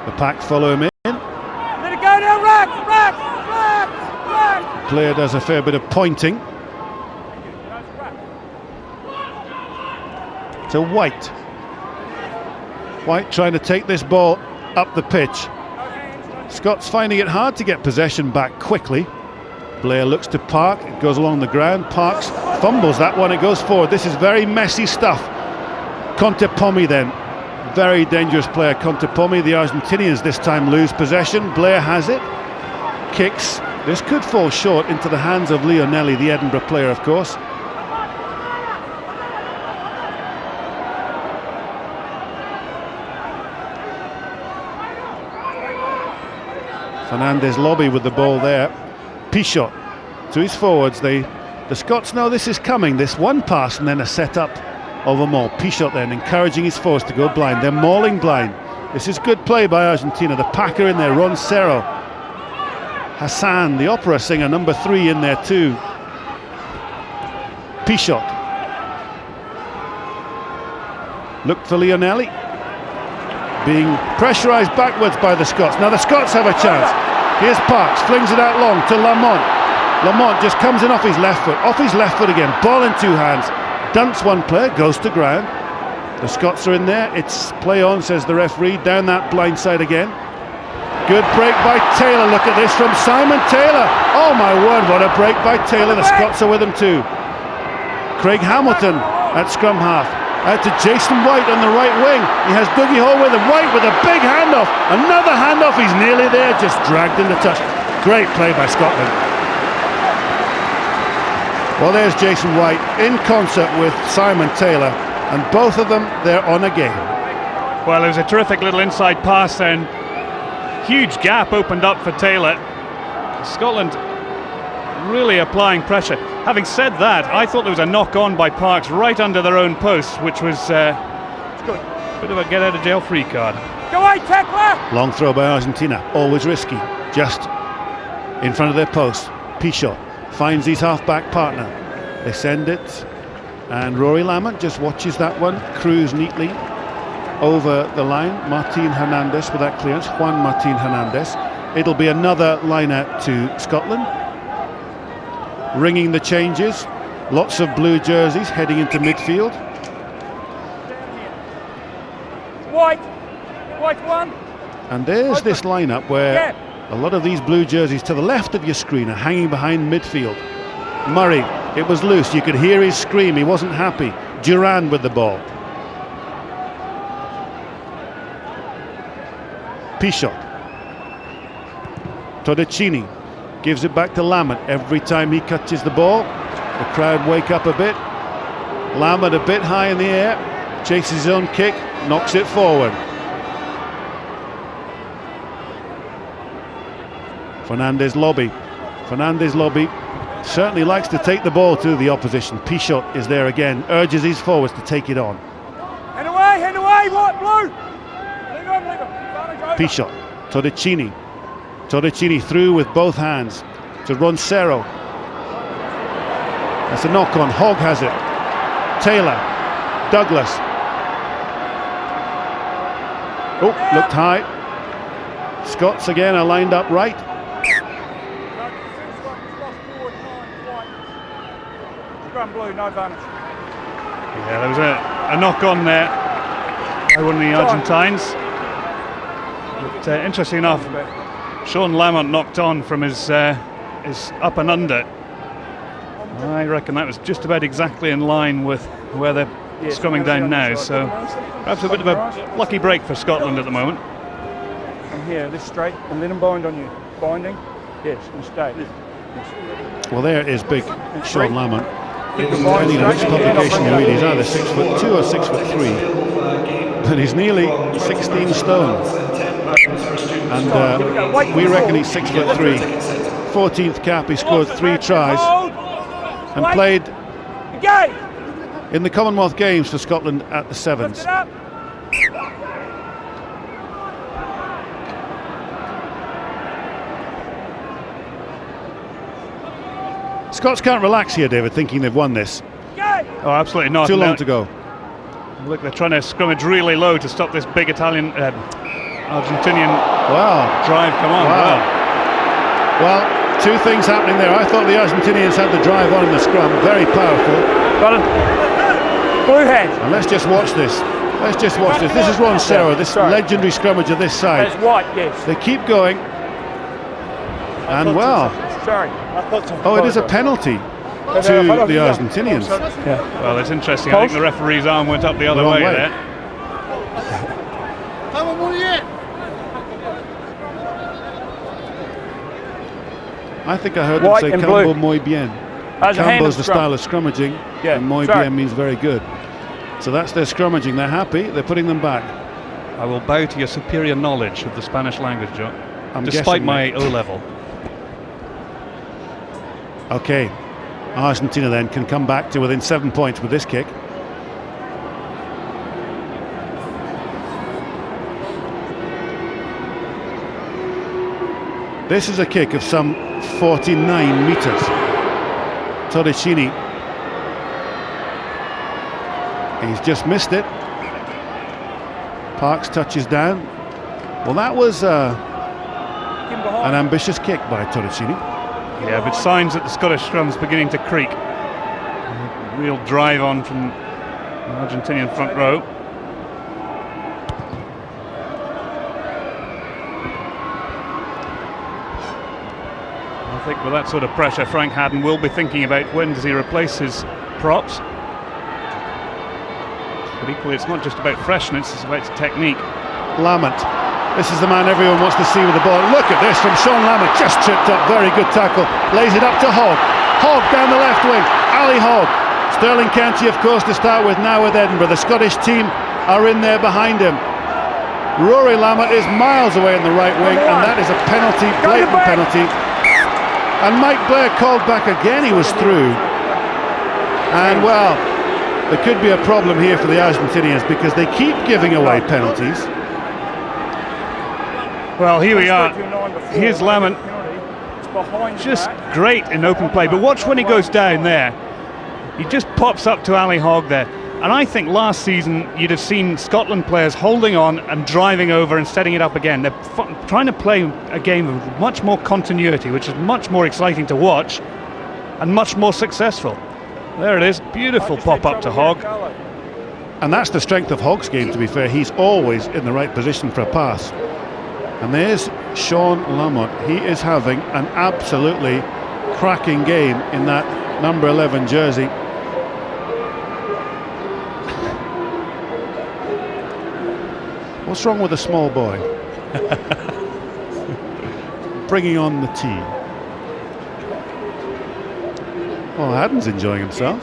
The pack follow him in. Let it go now, rack! Blair does a fair bit of pointing. To White. White trying to take this ball up the pitch. Scots finding it hard to get possession back quickly. Blair looks to Park, it goes along the ground. Parks fumbles that one, it goes forward. This is very messy stuff. Contepomi then, very dangerous player Contepomi. The Argentinians this time lose possession. Blair has it, kicks. This could fall short into the hands of Leonelli, the Edinburgh player, of course. Fernandez lobby with the ball there. Pichot to his forwards. The Scots know this is coming. This one pass and then a set up of a maul. Pichot then encouraging his forwards to go blind. They're mauling blind. This is good play by Argentina. The packer in there, Roncero. Hassan, the opera singer, number 3 in there too. Pichot. Look for Leonelli. Being pressurised backwards by the Scots. Now the Scots have a chance. Here's Parks, flings it out long to Lamont. Lamont just comes in off his left foot again. Ball in 2 hands. Dunks one player, goes to ground. The Scots are in there. It's play on, says the referee. Down that blind side again. Good break by Taylor. Look at this from Simon Taylor. Oh my word, what a break by Taylor. The Scots are with him too. Craig Hamilton at scrum half. Out to Jason White on the right wing. He has Dougie Hall with him. White with a big handoff. Another handoff. He's nearly there. Just dragged in the touch. Great play by Scotland. Well, there's Jason White in concert with Simon Taylor, and both of them, they're on again. Well, it was a terrific little inside pass and huge gap opened up for Taylor. Scotland really applying pressure. Having said that, I thought there was a knock-on by Parks right under their own post, which was a bit of a get-out-of-jail-free card. Go away, tackler! Long throw by Argentina, always risky. Just in front of their post. Pichot finds his half-back partner. They send it, and Rory Lamont just watches that one cruise neatly over the line. Martin Hernandez with that clearance. Juan Martin Hernandez. It'll be another line out to Scotland. Ringing the changes, lots of blue jerseys heading into midfield. White one. And there's this lineup where a lot of these blue jerseys to the left of your screen are hanging behind midfield. Murray, it was loose, you could hear his scream, he wasn't happy. Duran with the ball. Pichot. Todeccini gives it back to Lamont. Every time he catches the ball, the crowd wake up a bit. Lamont a bit high in the air, chases his own kick, knocks it forward. Fernandez lobby certainly likes to take the ball to the opposition. Pichot is there again, urges his forwards to take it on. Head away, white, blue! Leave him. Pichot, Todeccini through with both hands to Roncero. That's a knock on. Hogg has it. Taylor, Douglas. Oh, looked high. Scots again are lined up right. Blue, no advantage. Yeah, there was a knock on there by one of the Argentines. But interesting enough, Sean Lamont knocked on from his up and under. I reckon that was just about exactly in line with where they're scrumming down now, so perhaps a bit of a lucky break for Scotland at the moment. And here, this straight, and let him bind on you. Binding, yes, and stay. Yes. Well, there is big Sean Lamont. Keep the bind Depending on which straight. publication you read, he's either 6'2" or 6'3", but he's nearly 16 stone. And we reckon he's 6'3". 14th cap, he scored 3 tries and played in the Commonwealth Games for Scotland at the Sevens. Scots can't relax here, David, thinking they've won this. Oh, absolutely not. Too long to go. Look, they're trying to scrummage really low to stop this big Argentinian drive. Come on. Wow. Well, 2 things happening there. I thought the Argentinians had the drive on in the scrum. Very powerful. Got it. Blue hand. And let's just watch this. This is Ron Serra, this legendary scrummager this side. That's white, yes. They keep going. And well, Sorry. it is a penalty to the Argentinians. Yeah. Well, it's interesting. I think the referee's arm went up the other way there. I think I heard them say "Cambo muy bien." Cambo's the style of scrummaging, and muy bien means very good. So that's their scrummaging. They're happy. They're putting them back. I will bow to your superior knowledge of the Spanish language, Joe, despite my O-level. Okay, Argentina then can come back to within 7 points with this kick. This is a kick of some 49 metres. Torricini, he's just missed it. Parks touches down. Well, that was an ambitious kick by Torricini. Yeah, but signs that the Scottish scrum's beginning to creak. Real drive on from the Argentinian front row. I think with that sort of pressure, Frank Haddon will be thinking about when does he replace his props. But equally, it's not just about freshness, it's about technique. Lamont, this is the man everyone wants to see with the ball. Look at this from Sean Lamont, just tripped up, very good tackle. Lays it up to Hogg. Hogg down the left wing, Ali Hogg. Stirling County, of course, to start with, now with Edinburgh. The Scottish team are in there behind him. Rory Lamont is miles away in the right wing, and that is a penalty, blatant penalty. And Mike Blair called back again, he was through. And well, there could be a problem here for the Argentinians because they keep giving away penalties. Well, here we are. Here's Lamont, just great in open play. But watch when he goes down there. He just pops up to Ali Hogg there. And I think last season you'd have seen Scotland players holding on and driving over and setting it up again. They're trying to play a game of much more continuity, which is much more exciting to watch and much more successful. There it is, beautiful pop-up to Hogg. And that's the strength of Hogg's game, to be fair. He's always in the right position for a pass. And there's Sean Lamont. He is having an absolutely cracking game in that number 11 jersey. What's wrong with a small boy? Bringing on the tea. Oh, Haddon's enjoying himself.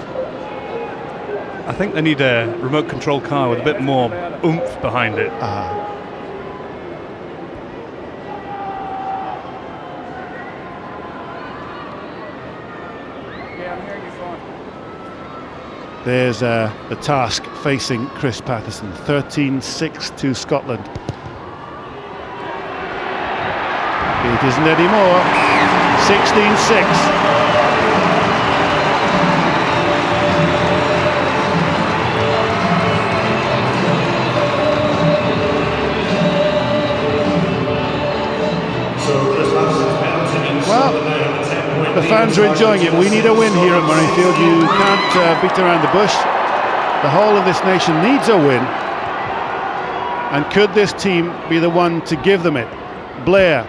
I think they need a remote control car with a bit more oomph behind it. There's the task facing Chris Patterson. 13-6 to Scotland. It isn't anymore. 16-6. The fans are enjoying it. We need a win here at Murrayfield. You can't beat around the bush. The whole of this nation needs a win. And could this team be the one to give them it? Blair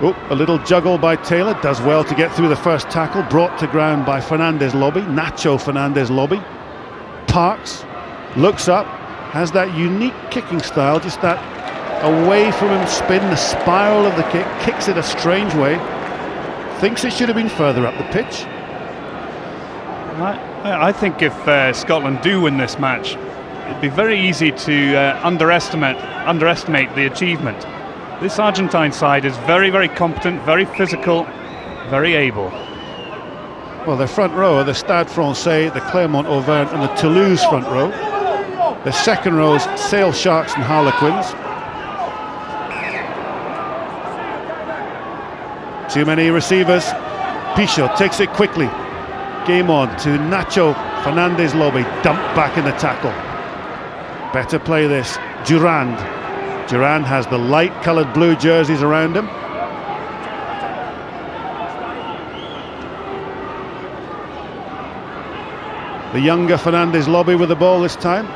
Oh, a little juggle by Taylor, does well to get through the first tackle, brought to ground by Fernandez Lobby, Nacho Fernandez Lobby. Parks looks up, has that unique kicking style, just that away from him spin, the spiral of the kick, kicks it a strange way, thinks it should have been further up the pitch. I think if Scotland do win this match, it'd be very easy to underestimate the achievement. This Argentine side is very, very competent, very physical, very able. Well, their front row are the Stade Francais, the Clermont Auvergne and the Toulouse front row. The second row is Sale Sharks and Harlequins. Too many receivers. Pichot takes it quickly. Game on to Nacho Fernandez Lobby, dumped back in the tackle. Better play this. Durand has the light coloured blue jerseys around him. The younger Fernandez Lobby with the ball this time.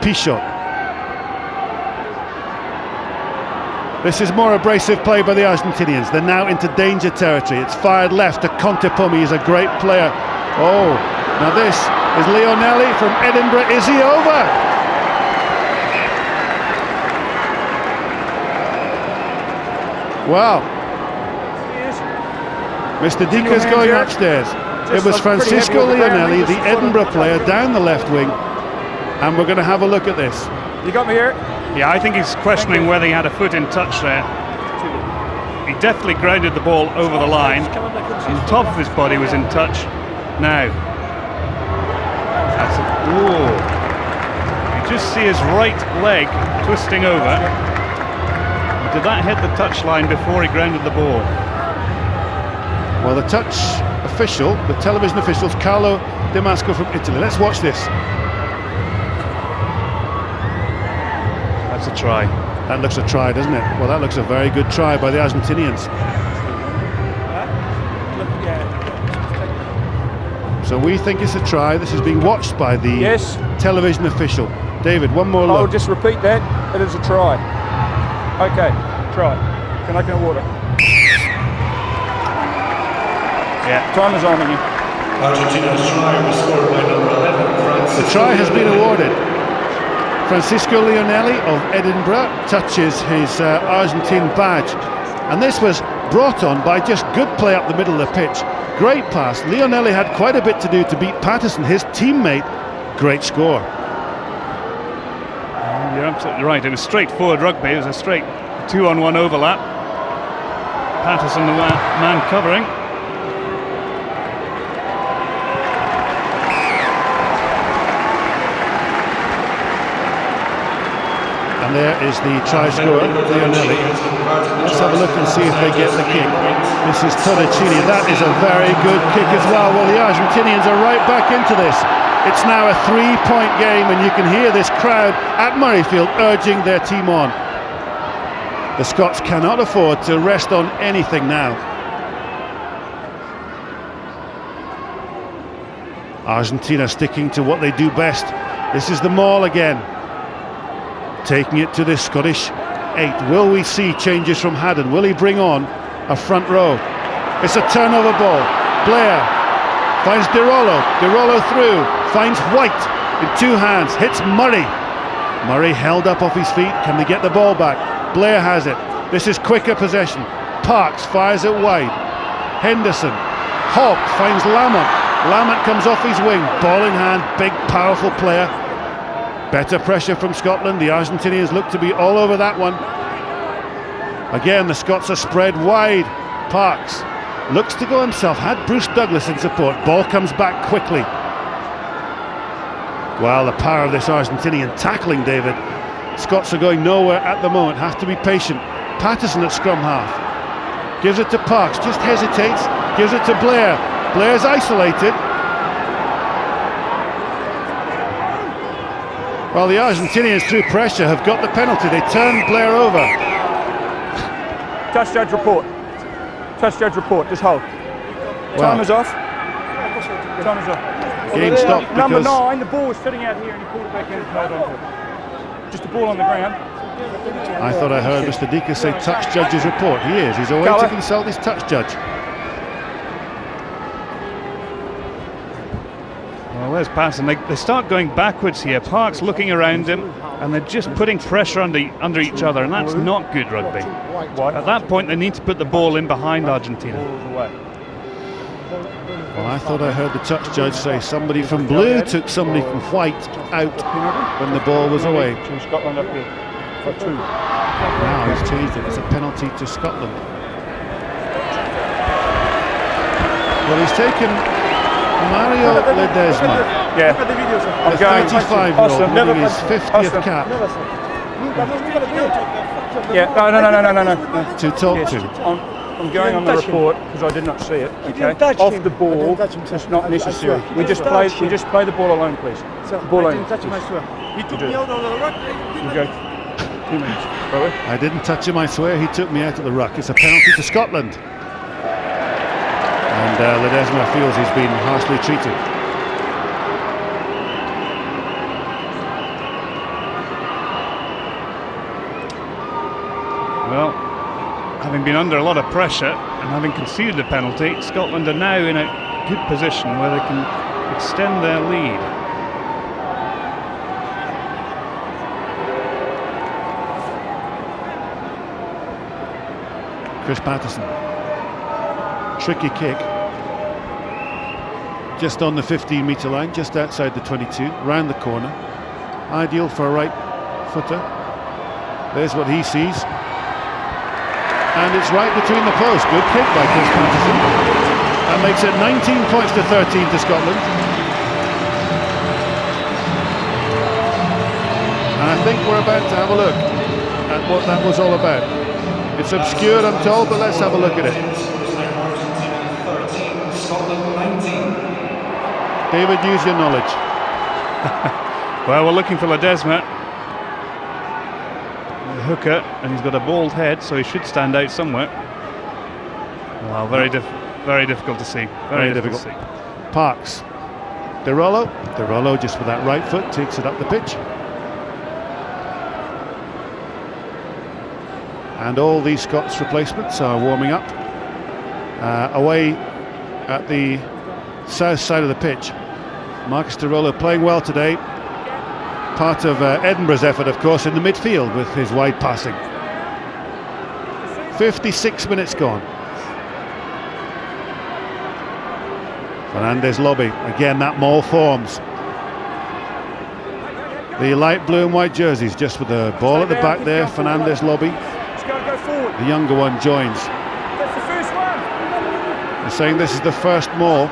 Pichot. This is more abrasive play by the Argentinians. They're now into danger territory. It's fired left to Contepomi. He's a great player. Oh, now this is Leonelli from Edinburgh. Is he over? Wow. Mr. Dika's going upstairs. It was Francisco Leonelli, the Edinburgh player, down the left wing. And we're going to have a look at this. You got me here? Yeah, I think he's questioning whether he had a foot in touch there. He definitely grounded the ball over the line. The top of his body was in touch. Now, that's it. Ooh. You just see his right leg twisting over. Did that hit the touchline before he grounded the ball? Well, the touch official, the television official, is Carlo Damasco from Italy. Let's watch this. That's a try. That looks a try, doesn't it? Well, that looks a very good try by the Argentinians. So we think it's a try. This is being watched by the television official. David, one more look. I'll just repeat that. It is a try. Okay, try. Can I get water? Yeah. Time is on you. Argentina's try was scored by number 11, Francisco. The try has been awarded. Francisco Leonelli of Edinburgh touches his Argentine badge. And this was brought on by just good play up the middle of the pitch. Great pass. Leonelli had quite a bit to do to beat Patterson, his teammate. Great score. You're absolutely right. It was straightforward rugby. It was a straight 2-on-1 overlap. Patterson, the man covering. And there is the try scorer, Leonelli. Let's have a look and see if they get the kick. This is Torrecini. That is a very good kick as well. Well, the Argentinians are right back into this. It's now a 3-point game, and you can hear this crowd at Murrayfield urging their team on. The Scots cannot afford to rest on anything now. Argentina sticking to what they do best. This is the maul again. Taking it to this Scottish 8. Will we see changes from Haddon? Will he bring on a front row? It's a turnover ball. Blair finds De Rollo through, finds White in two hands, hits Murray. Murray held up off his feet. Can they get the ball back? Blair has it. This is quicker possession. Parks fires it wide. Henderson. Hawke finds Lamont. Lamont comes off his wing. Ball in hand. Big, powerful player. Better pressure from Scotland. The Argentinians look to be all over that one. Again, the Scots are spread wide. Parks looks to go himself. Had Bruce Douglas in support. Ball comes back quickly. Well, the power of this Argentinian tackling, David. Scots are going nowhere at the moment. Have to be patient. Patterson at scrum half. Gives it to Parks. Just hesitates. Gives it to Blair. Blair's isolated. Well, the Argentinians, through pressure, have got the penalty. They turn Blair over. Touch judge report. Touch judge report. Just hold. Wow. Time is off. Time is off. Game stopped Number because 9, the ball was sitting out here and he pulled it back in and held on to it. Just a ball on the ground. I thought I heard Mr. Dika say touch judge's report. He is. He's away to consult his touch judge. Well, there's Patterson. They start going backwards here. Park's looking around him, and they're just putting pressure under each other, and that's not good rugby. At that point, they need to put the ball in behind Argentina. Well, I thought I heard the touch judge say somebody from blue took somebody from white out when the ball was away. Scotland up here for 2. Now he's changed it. It's a penalty to Scotland. Well, he's taken Mario Ledesma, Yeah. the 35-year-old, winning his 50th cap, Yeah. No. to talk Yes. to. I'm going on the report because I did not see it. Okay. Off the ball, it's not necessary. We just play the ball alone, please. Ball alone. He took me out on the rugby. You go. 2 minutes. Brother. I didn't touch him, I swear. He took me out of the ruck. It's a penalty to Scotland. And Ledesma feels he's been harshly treated. Well, having been under a lot of pressure and having conceded a penalty, Scotland are now in a good position where they can extend their lead. Chris Patterson. Tricky kick. Just on the 15-metre line, just outside the 22, round the corner. Ideal for a right footer. There's what he sees. And it's right between the posts. Good kick by Chris Patterson. That makes it 19 points to 13 to Scotland. And I think we're about to have a look at what that was all about. It's obscure, I'm told, but let's have a look at it. David, use your knowledge. Well, we're looking for Ledesma, the hooker, and he's got a bald head, so he should stand out somewhere. Well, very difficult to see. Very difficult to see. Parks. De Rollo just with that right foot takes it up the pitch. And all these Scots replacements are warming up away at the south side of the pitch. Marcus de Rollo playing well today. Part of Edinburgh's effort, of course, in the midfield with his wide passing. 56 minutes gone. Fernandez lobby. Again, that maul forms. The light blue and white jerseys just with the ball at the back there. Fernandez lobby. The younger one joins. That's the first one. They're saying this is the first maul.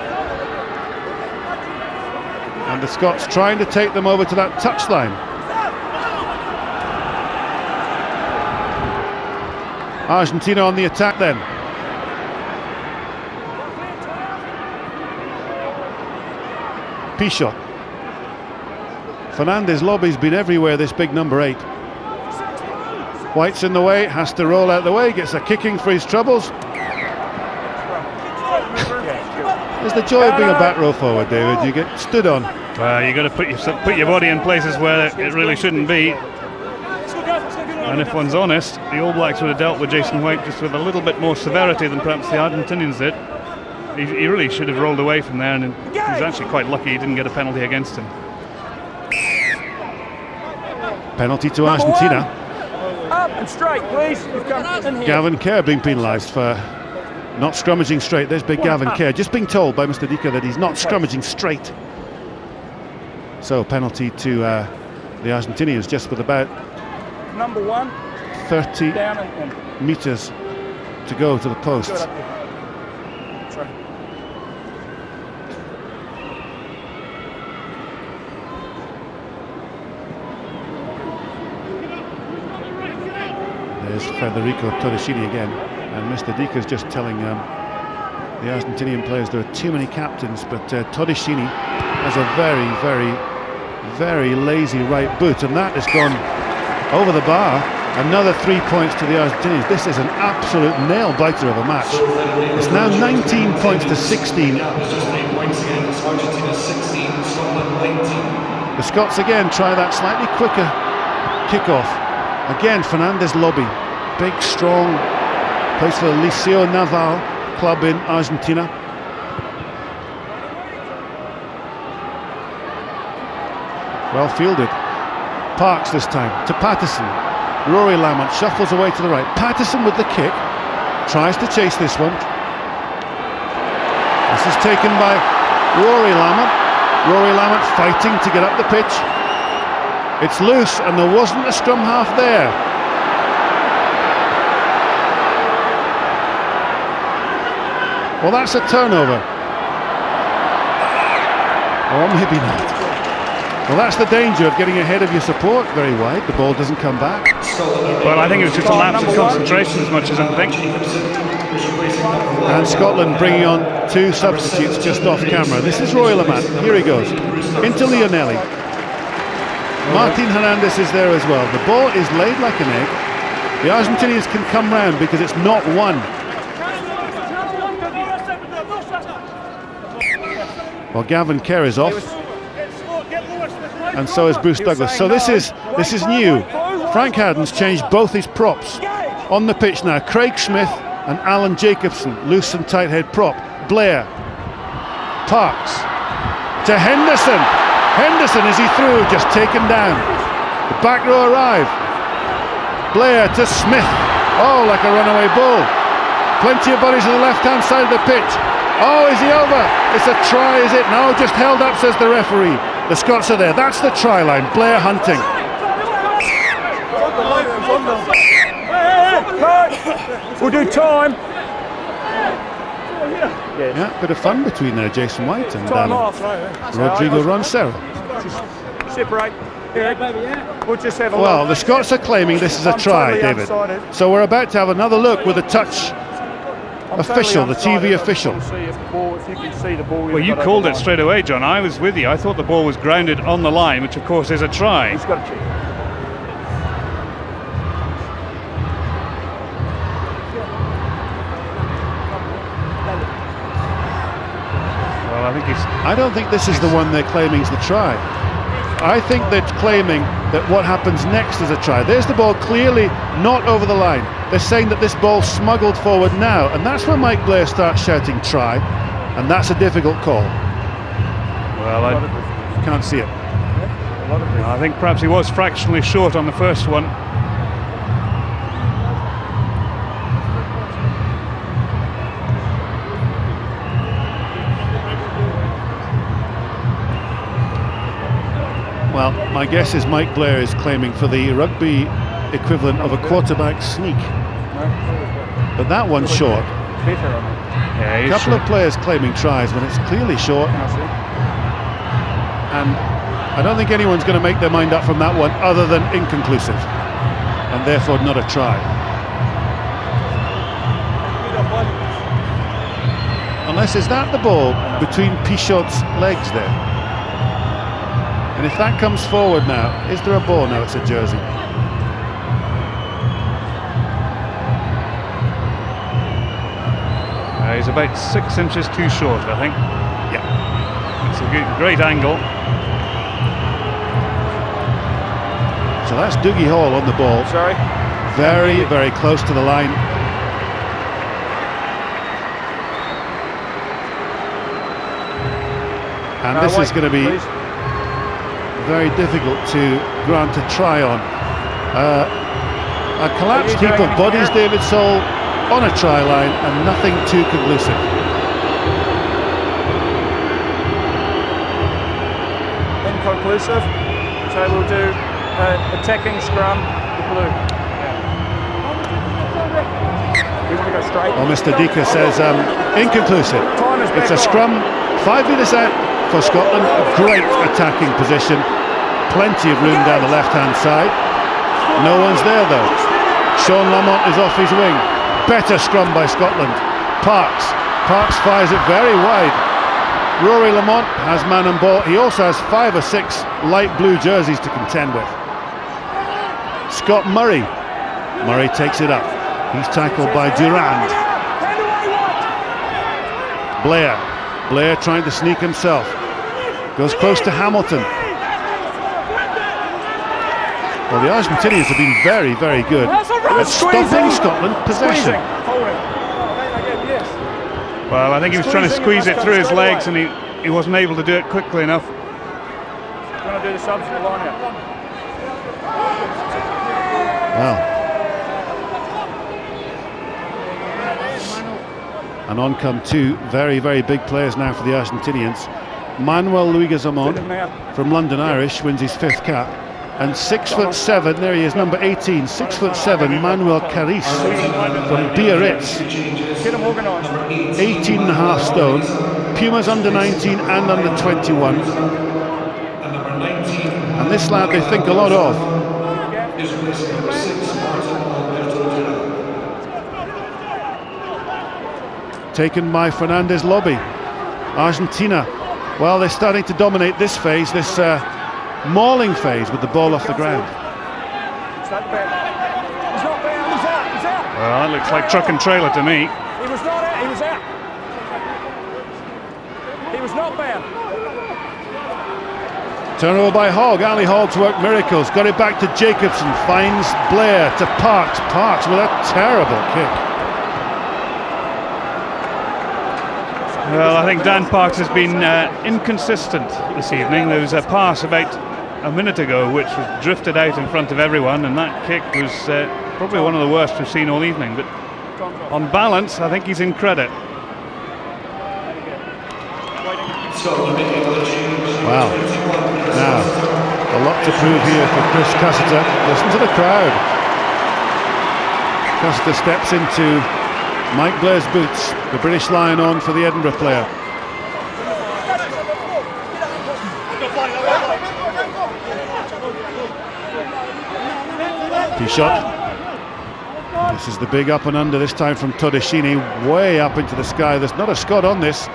And the Scots trying to take them over to that touchline. Argentina on the attack then. Pichot. Fernandez lobby's been everywhere, this big number 8. White's in the way, has to roll out the way, gets a kicking for his troubles. There's the joy of being a back row forward, David. You get stood on. Well, you've got to put your body in places where it really shouldn't be. And if one's honest, the All Blacks would have dealt with Jason White just with a little bit more severity than perhaps the Argentinians did. He really should have rolled away from there, and he was actually quite lucky he didn't get a penalty against him. Penalty to Argentina. Up and straight, please. Gavin Kerr being penalised for not scrummaging straight. There's big Gavin Kerr just being told by Mr. Dika that he's not scrummaging straight. So penalty to the Argentinians just with about Number 1. 30 Down and metres to go to the posts. There's Federico Torresini again, and Mr. Dika's just telling the Argentinian players there are too many captains, but Torresini has a very lazy right boot, and that has gone over the bar. Another 3 points to the Argentinians. This is an absolute nail-biter of a match. It's now 19 points to 16. The Scots again try that slightly quicker kickoff. Again, Fernandez lobby. Big, strong, plays for the Liceo Naval club in Argentina. Well fielded. Parks this time to Patterson. Rory Lamont shuffles away to the right. Patterson with the kick. Tries to chase this one. This is taken by Rory Lamont. Rory Lamont fighting to get up the pitch. It's loose and there wasn't a scrum half there. Well, that's a turnover. Or maybe not. Well, that's the danger of getting ahead of your support very wide. The ball doesn't come back. Well, I think it was just a lapse of concentration as much as anything. And Scotland bringing on 2 substitutes just off camera. This is Roy Lamont. Here he goes. Into Lionelli. Martin Hernandez is there as well. The ball is laid like an egg. The Argentinians can come round because it's not one. Well, Gavin Kerr is off, and so is Bruce Douglas. So this is new. Frank Haddon's changed both his props on the pitch now. Craig Smith and Alan Jacobson, loose and tight head prop. Blair, Parks to Henderson. Henderson, is he through? Just taken down. The back row arrive. Blair to Smith. Oh, like a runaway bull. Plenty of bodies on the left-hand side of the pitch. Oh, is he over? It's a try, is it? No, just held up, says the referee. The Scots are there. That's the try line. Blair hunting. We'll do time. Yeah, bit of fun between Jason White and Time off, right? Rodrigo Roncero. Separate. We'll just have a Well, look. the Scots are claiming this is a I'm try, totally David. unsighted. So we're about to have another look with the touch I'm official, the totally TV unsighted. official. See if the ball, if you can see the ball. Well, you called it straight away, John. I was with you. I thought the ball was grounded on the line, which of course is a try. He's got to check. Well, I think he's... I don't think this is the one they're claiming is the try. I think they're claiming that what happens next is a try. There's the ball clearly not over the line. They're saying that this ball smuggled forward now, and that's when Mike Blair starts shouting try, and that's a difficult call. Well, I Can't see it. I think perhaps he was fractionally short on the first one. Well, my guess is Mike Blair is claiming for the rugby equivalent of a quarterback sneak. But that one's short. Yeah, A he's couple short. of players claiming tries when it's clearly short. And I don't think anyone's going to make their mind up from that one other than inconclusive. And therefore not a try. Unless, is that the ball between Pichot's legs there? And if that comes forward now, is there a ball? No, it's a jersey. He's about 6 inches too short, I think. Yeah. It's a great angle. So that's Dougie Hall on the ball. Sorry. Very, very close to the line. And this is going to be very difficult to grant a try on. A collapsed heap of bodies, David Soul, on a try line, and nothing too conclusive. Inconclusive. So we'll do attacking scrum, the blue. We want to go straight. Well, Mr. Dika says inconclusive. Time is It's a back scrum, 5 metres out for Scotland. A great attacking position. Plenty of room down the left-hand side. No one's there though. Sean Lamont is off his wing. Better scrum by Scotland. Parks fires it very wide. Rory Lamont has man and ball. He also has 5 or 6 light blue jerseys to contend with. Scott Murray takes it up. He's tackled by Durand. Blair trying to sneak himself. Goes close to Hamilton. Well, the Argentinians have been very, very good at stopping Scotland possession. Well, I think he was trying to squeeze it through his legs, and he wasn't able to do it quickly enough. Going to do the subs for line out. Wow. And on come two very, very big players now for the Argentinians. Manuel Leguizamón from London Irish wins his 5th cap. And 6'7", there he is, number 18, 6'7", Manuel Carice from Biarritz. 18.5 stone. Pumas under 19 and under 21. And this lad they think a lot of. Taken by Fernandez Lobby. Argentina, well, they're starting to dominate this phase, this mauling phase with the ball off the ground. Well, that looks like truck and trailer to me. He was not out, he was out. He was not bad. Turnover by Hogg. Ali Hogg's worked miracles. Got it back to Jacobson. Finds Blair to Parks. Parks with a terrible kick. Well, I think Dan Parks has been inconsistent this evening. There was a pass about a minute ago which was drifted out in front of everyone, and that kick was probably one of the worst we've seen all evening. But on balance, I think he's in credit. Wow. Now, a lot to prove here for Chris Cassiter. Listen to the crowd. Cassiter steps into Mike Blair's boots, the British Lion on for the Edinburgh player. Pichot. This is the big up and under, this time from Todeschini, way up into the sky. There's not a Scot on this.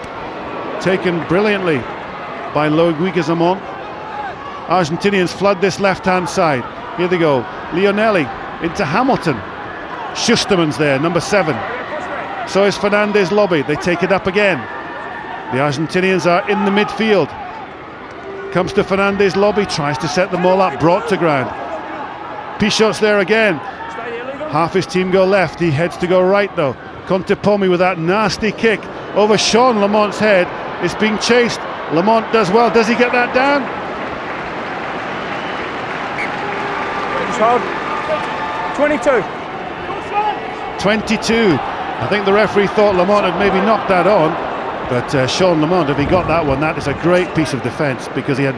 Taken brilliantly by Leguizamón. Argentinians flood this left-hand side. Here they go. Lionelli into Hamilton. Schusterman's there, number 7. So is Fernandez Lobby. They take it up again. The Argentinians are in the midfield. Comes to Fernandez Lobby, tries to set them all up, brought to ground. Pichot's there again. Half his team go left, he heads to go right though. Contepomi with that nasty kick over Sean Lamont's head. It's being chased. Lamont does well. Does he get that down? 22. 22. I think the referee thought Lamont had maybe knocked that on, but Sean Lamont, if he got that one, that is a great piece of defence because he had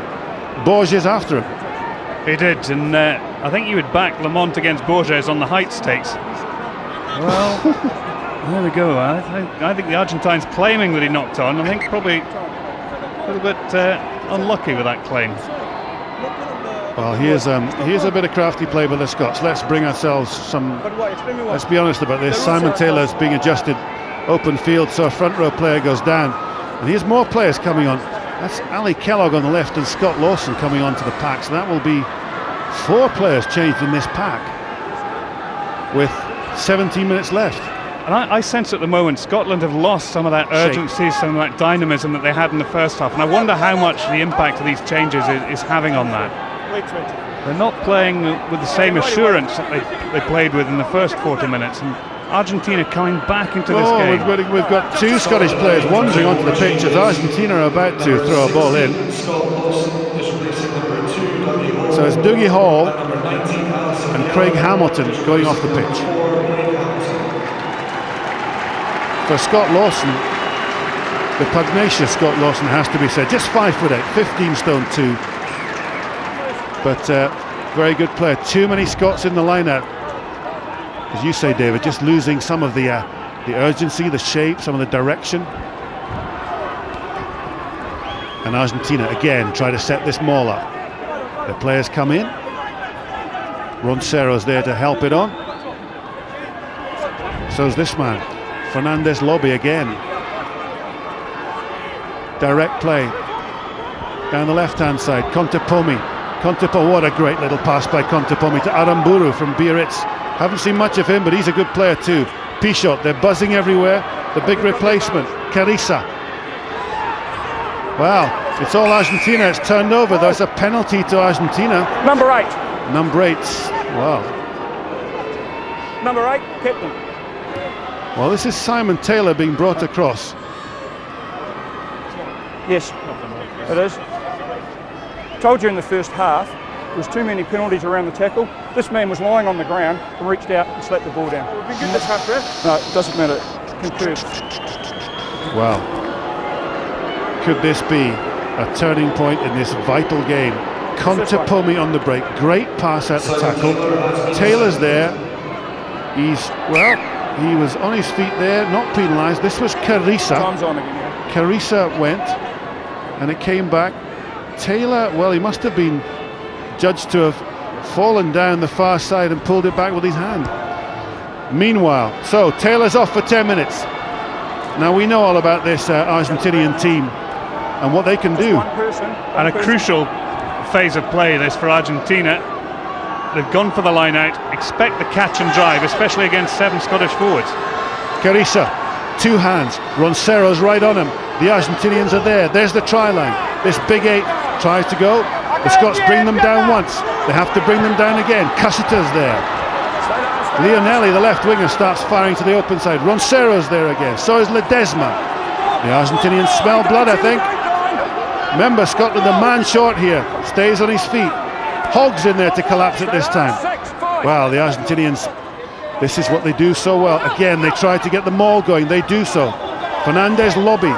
Borges after him. He did, and I think you would back Lamont against Borges on the height stakes. Well, there we go. I think the Argentine's claiming that he knocked on. I think probably a little bit unlucky with that claim. Well, here's a bit of crafty play by the Scots. Let's bring ourselves some. Let's be honest about this. Simon Taylor's being adjusted, open field, so a front row player goes down, and here's more players coming on. That's Ali Kellogg on the left and Scott Lawson coming onto the pack. So that will be 4 players changed in this pack with 17 minutes left. And I sense at the moment Scotland have lost some of that urgency, some of that dynamism that they had in the first half, and I wonder how much the impact of these changes is having on that. They're not playing with the same assurance that they played with in the first 40 minutes, and Argentina coming back into this game. We've got 2 Scottish players wandering onto the pitch as Argentina are about to throw a ball in. So it's Dougie Hall and Craig Hamilton going off the pitch. For Scott Lawson, the pugnacious Scott Lawson has to be said, just 5'8", 15 stone 2. But very good player. Too many Scots in the line-out. As you say, David, just losing some of the urgency, the shape, some of the direction. And Argentina again try to set this maul up. The players come in. Roncero's there to help it on. So's this man, Fernandez Lobby again. Direct play down the left-hand side. Contepomi, what a great little pass by Contepomi to Aramburu from Biarritz. Haven't seen much of him, but he's a good player too. Pichot, they're buzzing everywhere. The big replacement, Carissa. Wow, it's all Argentina. It's turned over. There's a penalty to Argentina. Number 8. Number 8. Wow. Number 8, captain. Well, this is Simon Taylor being brought across. Yes, it is. Told you in the first half, there was too many penalties around the tackle. This man was lying on the ground and reached out and slapped the ball down. We've been good this half, yeah? No, it doesn't matter. Concurred. Wow. Could this be a turning point in this vital game? Contepomi on the break. Great pass at the tackle. Taylor's there. He was on his feet there, not penalised. This was Carissa. Time's on again. Yeah. Carissa went, and it came back. Taylor, well, he must have been judged to have fallen down the far side and pulled it back with his hand. Meanwhile, so Taylor's off for 10 minutes. Now we know all about this Argentinian team and what they can do. And a crucial phase of play this for Argentina. They've gone for the line out, expect the catch and drive, especially against 7 Scottish forwards. Carissa, 2 hands, Roncero's right on him. The Argentinians are there, there's the try line. This big 8 tries to go, the Scots bring them down once, they have to bring them down again. Cussiter's there. Leonelli, the left winger, starts firing to the open side. Roncero's there again, so is Ledesma. The Argentinians smell blood, I think. Remember, Scotland, the man short here, stays on his feet. Hogg's in there to collapse at this time. Wow, the Argentinians, this is what they do so well. Again, they try to get the maul going, they do so. Fernandez lobby.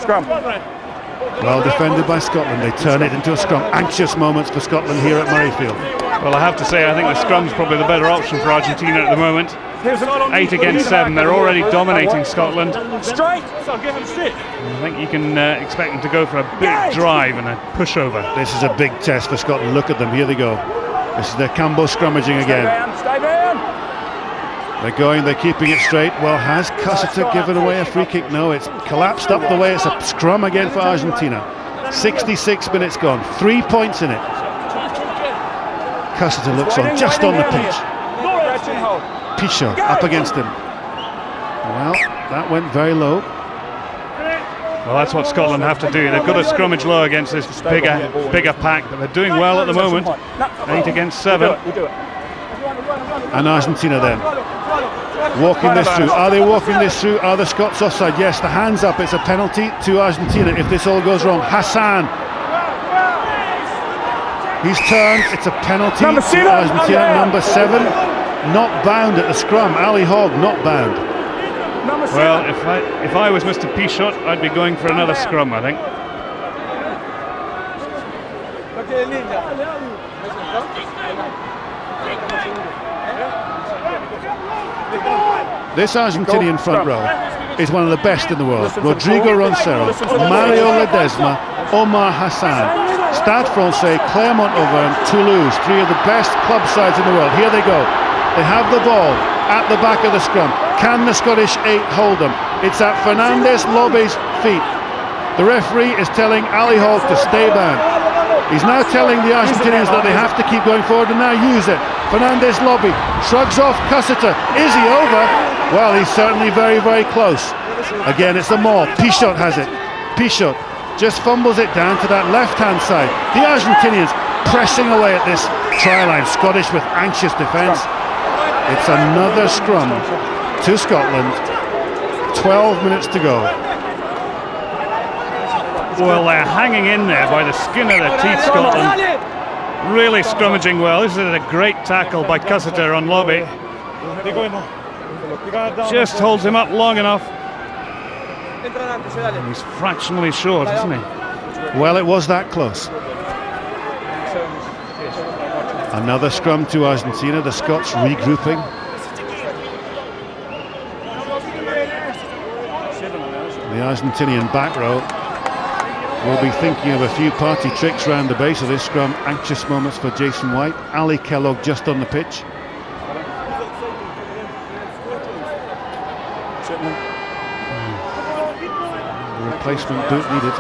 Scrum. Well defended by Scotland, they turn it into a scrum. Anxious moments for Scotland here at Murrayfield. Well, I have to say, I think the scrum's probably the better option for Argentina at the moment. 8 against 7, they're already dominating Scotland. Straight. So give him sit. I think you can expect them to go for a big drive and a pushover. This is a big test for Scotland. Look at them, here they go. This is their Cambo scrummaging again. Stay down. They're going, they're keeping it straight. Well, has Cussiter given away a free kick? No, it's collapsed up the way. It's a scrum again for Argentina. 66 minutes gone, 3 points in it. Cussiter looks on, just on the pitch. Pichot up against him. Well, that went very low. Well, that's what Scotland have to do. They've got to scrummage low against this bigger pack, but they're doing well at the moment. 8 against 7. And Argentina then walking this through. Are they walking this through? Are the Scots offside? Yes, the hands up. It's a penalty to Argentina if this all goes wrong. Hassan, he's turned. It's a penalty to Argentina. Number 7 not bound at the scrum. Ali Hogg not bound. Well, if I was Mr. Pichot, I'd be going for another scrum, I think. This Argentinian front row is one of the best in the world. Rodrigo Roncero, Mario Ledesma, Omar Hassan, Stade Francais, Clermont-Auvergne, Toulouse, 3 of the best club sides in the world. Here they go. They have the ball at the back of the scrum. Can the Scottish 8 hold them? It's at Fernandez Lobby's feet. The referee is telling Ali Hogg to stay bound. He's now telling the Argentinians that they have to keep going forward and now use it. Fernandez Lobby shrugs off Cussiter. Is he over? Well, he's certainly very, very close. Again, it's the maul. Pichot has it. Pichot just fumbles it down to that left-hand side. The Argentinians pressing away at this try line. Scottish with anxious defence. It's another scrum to Scotland. 12 minutes to go. Well, they're hanging in there by the skin of their teeth, Scotland. Really scrummaging well. This is a great tackle by Cussiter on Lobby. Just holds him up long enough. And he's fractionally short, isn't he? Well, it was that close. Another scrum to Argentina, the Scots regrouping. The Argentinian back row will be thinking of a few party tricks round the base of this scrum. Anxious moments for Jason White. Ali Kellogg just on the pitch. The replacement boot needed.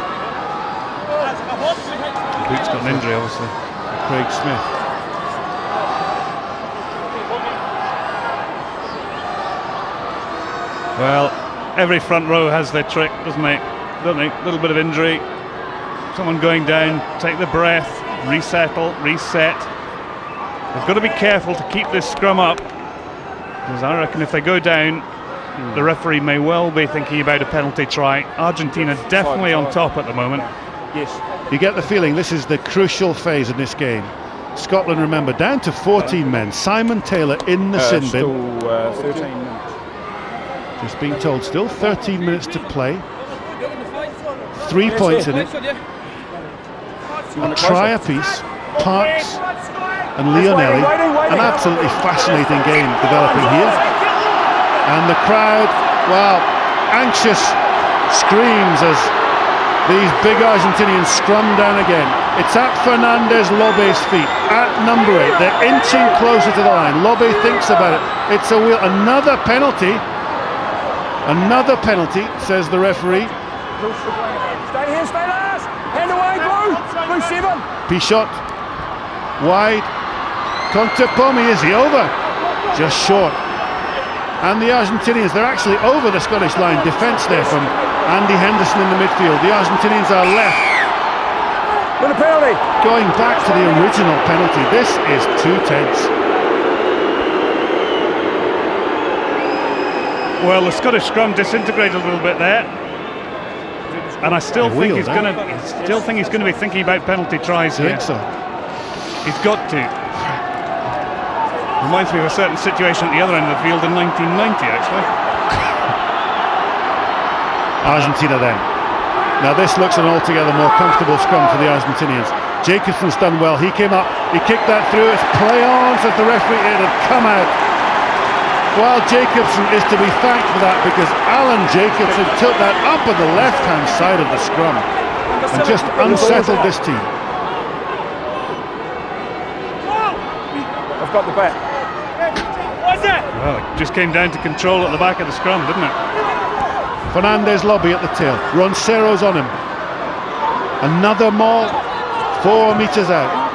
The boot's got an injury, obviously. Craig Smith. Well, every front row has their trick, doesn't it? A little bit of injury, someone going down, take the breath, resettle, reset. They've got to be careful to keep this scrum up, because I reckon if they go down, the referee may well be thinking about a penalty try. Argentina definitely on top at the moment. Yes. You get the feeling this is the crucial phase in this game. Scotland, remember, down to 14 men. Simon Taylor in the sin bin. Still 13 minutes. Just being told, still 13 minutes to play. 3 points in it. A try apiece. Parks and Leonelli. An absolutely fascinating game developing here. And the crowd, well, anxious screams as these big Argentinians scrum down again. It's at Fernandez Lobe's feet, at number 8. They're inching closer to the line. Lobe thinks about it. It's a wheel. Another penalty. Another penalty, says the referee. Stay here, stay last. Hand away, Blue. Blue 7. Pichot. Wide. Contepomi, is he over? Just short. And the Argentinians, they're actually over the Scottish line. Defence there from Andy Henderson in the midfield. The Argentinians are left. With a penalty. Going back to the original penalty. This is too tense. Well, the Scottish scrum disintegrated a little bit there, and I still think he's going to be thinking about penalty tries here. I think so. He's got to. Reminds me of a certain situation at the other end of the field in 1990, actually. Argentina then. Now this looks an altogether more comfortable scrum for the Argentinians. Jacobson's done well. He came up, he kicked that through. It's play on, says the referee. It had come out. Well, Jacobson is to be thanked for that, because Alan Jacobson took that up on the left-hand side of the scrum and just unsettled this team. I've got the bat. Well, it just came down to control at the back of the scrum, didn't it? Fernandez Lobby at the tail. Roncero's on him. Another maul, 4 metres out.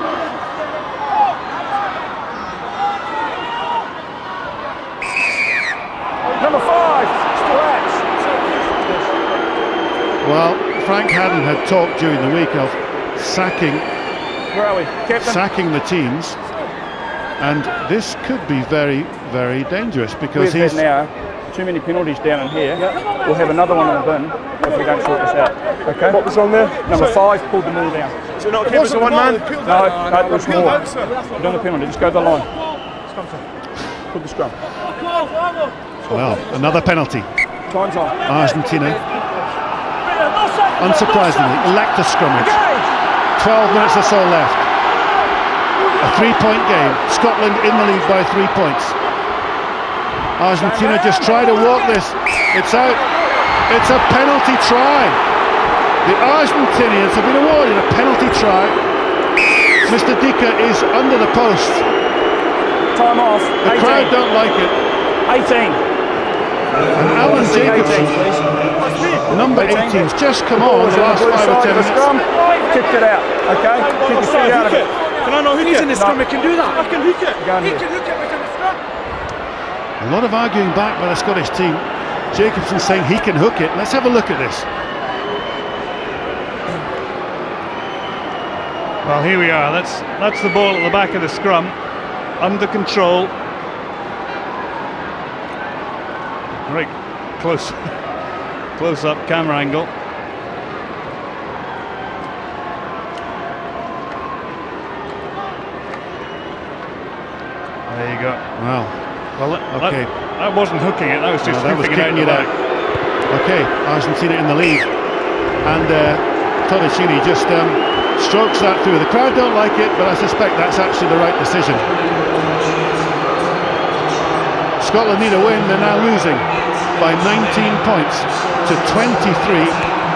Number 5, Stretch. Well, Frank Haddon had talked during the week of sacking Where are we? Captain? sacking the teams, and this could be very, very dangerous, because We've he's had now too many penalties down in here. We'll have another one in the bin if we don't sort this out. Okay? What was on there? Number 5 pulled them all down. So not keep us a one man? No, there's more. We're doing the penalty. Just go to the line. Put the scrum. well, another penalty. Time's on. Argentina, unsurprisingly, elect a scrummage. 12 minutes or so left. A 3-point game. Scotland in the lead by 3 points. Argentina just try to walk this. It's out. It's a penalty try. The Argentinians have been awarded a penalty try. Mr. Dika is under the post. Time off. The 18. crowd don't like it. 18. And Alan Jacobson, number 18's just come on the last 5 or 10 minutes. Scrum, kicked it out. Okay? Keep your feet out of it. Can I not hook it? In the scrum, it can do that. I can hook it. He can hook it within the scrum. A lot of arguing back by the Scottish team. Jacobson saying he can hook it. Let's have a look at this. Well, here we are. That's the ball at the back of the scrum, under control. Right close up camera angle. There you go. Wow. Well, Okay. that wasn't hooking it. That was just That was kicking kicking it out. it out. Okay, Argentina in the lead, and Todeschini just strokes that through. The crowd don't like it, but I suspect that's actually the right decision. Scotland need a win. They're now losing by 19 points to 23.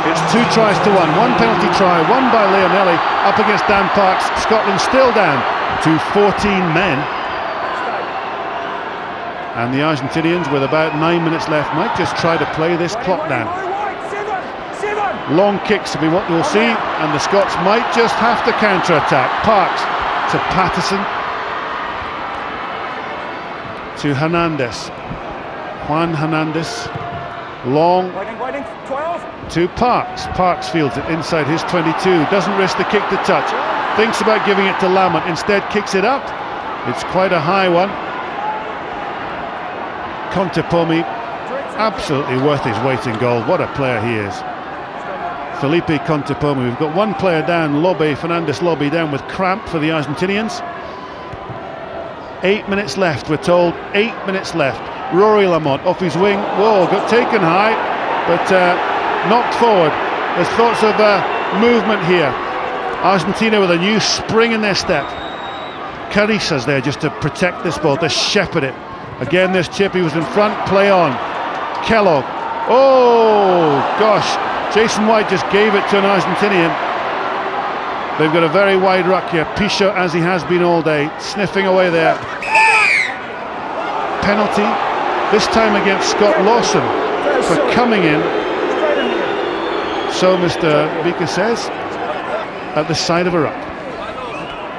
It's 2 tries to 1. 1 penalty try, 1 by Leonelli up against Dan Parks. Scotland still down to 14 men. And the Argentinians, with about 9 minutes left, might just try to play this clock down. Long kicks will be what we'll see, and the Scots might just have to counter-attack. Parks to Patterson, to Hernandez. Juan Hernandez, long Waiting, 12. to Parks. Parks fields it inside his 22, doesn't risk the kick to touch, thinks about giving it to Lamont, instead kicks it up It's quite a high one. Contepomi, absolutely worth his weight in gold. What a player he is. Felipe Contepomi. We've got one player down, Fernandes Lobby down with cramp for the Argentinians. 8 minutes left, we're told. 8 minutes left. Rory Lamont off his wing. Whoa, got taken high, but knocked forward. There's thoughts of movement here. Argentina with a new spring in their step. Carisa's there just to protect this ball, to shepherd it. Again, this chip, he was in front, play on. Kellogg. Oh, gosh. Jason White just gave it to an Argentinian. They've got a very wide ruck here. Pichot, as he has been all day, sniffing away there. Penalty, this time against Scott Lawson for coming in. So Mr. Vika says, at the side of a ruck.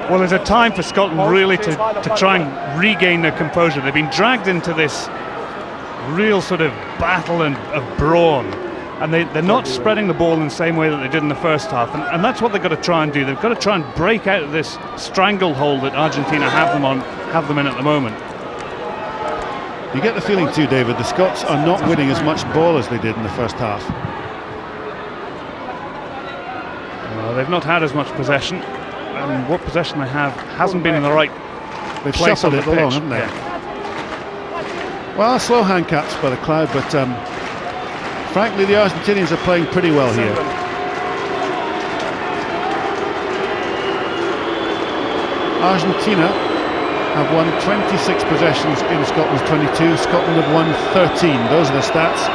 Well, there's a time for Scotland really to try and regain their composure. They've been dragged into this real sort of battle of brawn, and they're not spreading the ball in the same way that they did in the first half, and that's what they've got to try and do. They've got to try and break out of this stranglehold that Argentina have them in at the moment. You get the feeling too, David, the Scots are not winning as much ball as they did in the first half. They've not had as much possession, and what possession they have hasn't been in the right They've place shuffled on it the along, pitch. haven't they? Yeah. Well, slow hand catch by the crowd, but frankly, the Argentinians are playing pretty well here. Argentina have won 26 possessions in Scotland's 22. Scotland have won 13. Those are the stats.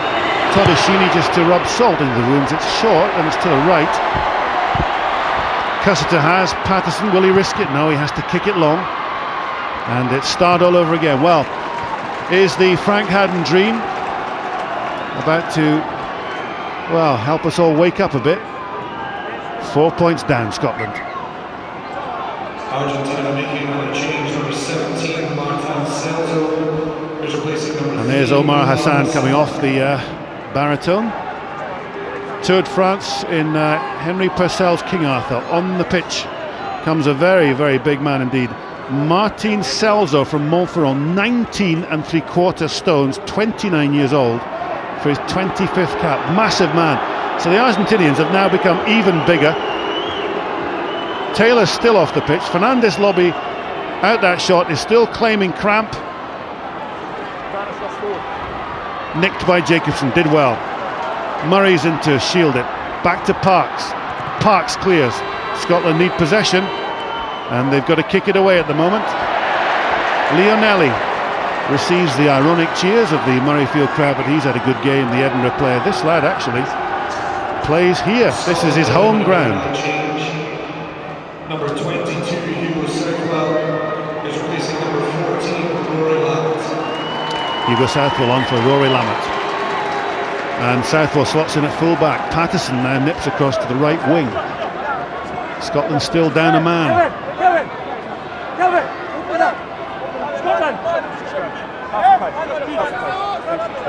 Todashini just to rub salt into the wounds. It's short and it's to the right. Cussiter has. Patterson, will he risk it? No, he has to kick it long. And it's start all over again. Well, is the Frank Hadden dream about to, well, help us all wake up a bit? 4 points down, Scotland. Argentina making another change, number 17, Martin Celso, is replacing number 3. And there's Omar Hassan coming off the baritone. Tour de France in Henry Purcell's King Arthur. On the pitch comes a very, very big man indeed. Martin Celso from Montferrand, 19 3/4 stones, 29 years old, for his 25th cap. Massive man. So the Argentinians have now become even bigger. Taylor's still off the pitch. Fernandes Lobby out that shot, is still claiming cramp. Nicked by Jacobson, did well. Murray's in to shield it. Back to Parks. Parks clears. Scotland need possession, and they've got to kick it away at the moment. Leonelli receives the ironic cheers of the Murrayfield crowd, but he's had a good game, the Edinburgh player. This lad actually plays here. This is his home ground. Number 22, Hugo Southwell, is replacing number 14, Rory Lamont. Hugo Southwell on for Rory Lamont. And Southwell slots in at full back. Patterson now nips across to the right wing. Scotland still down a man.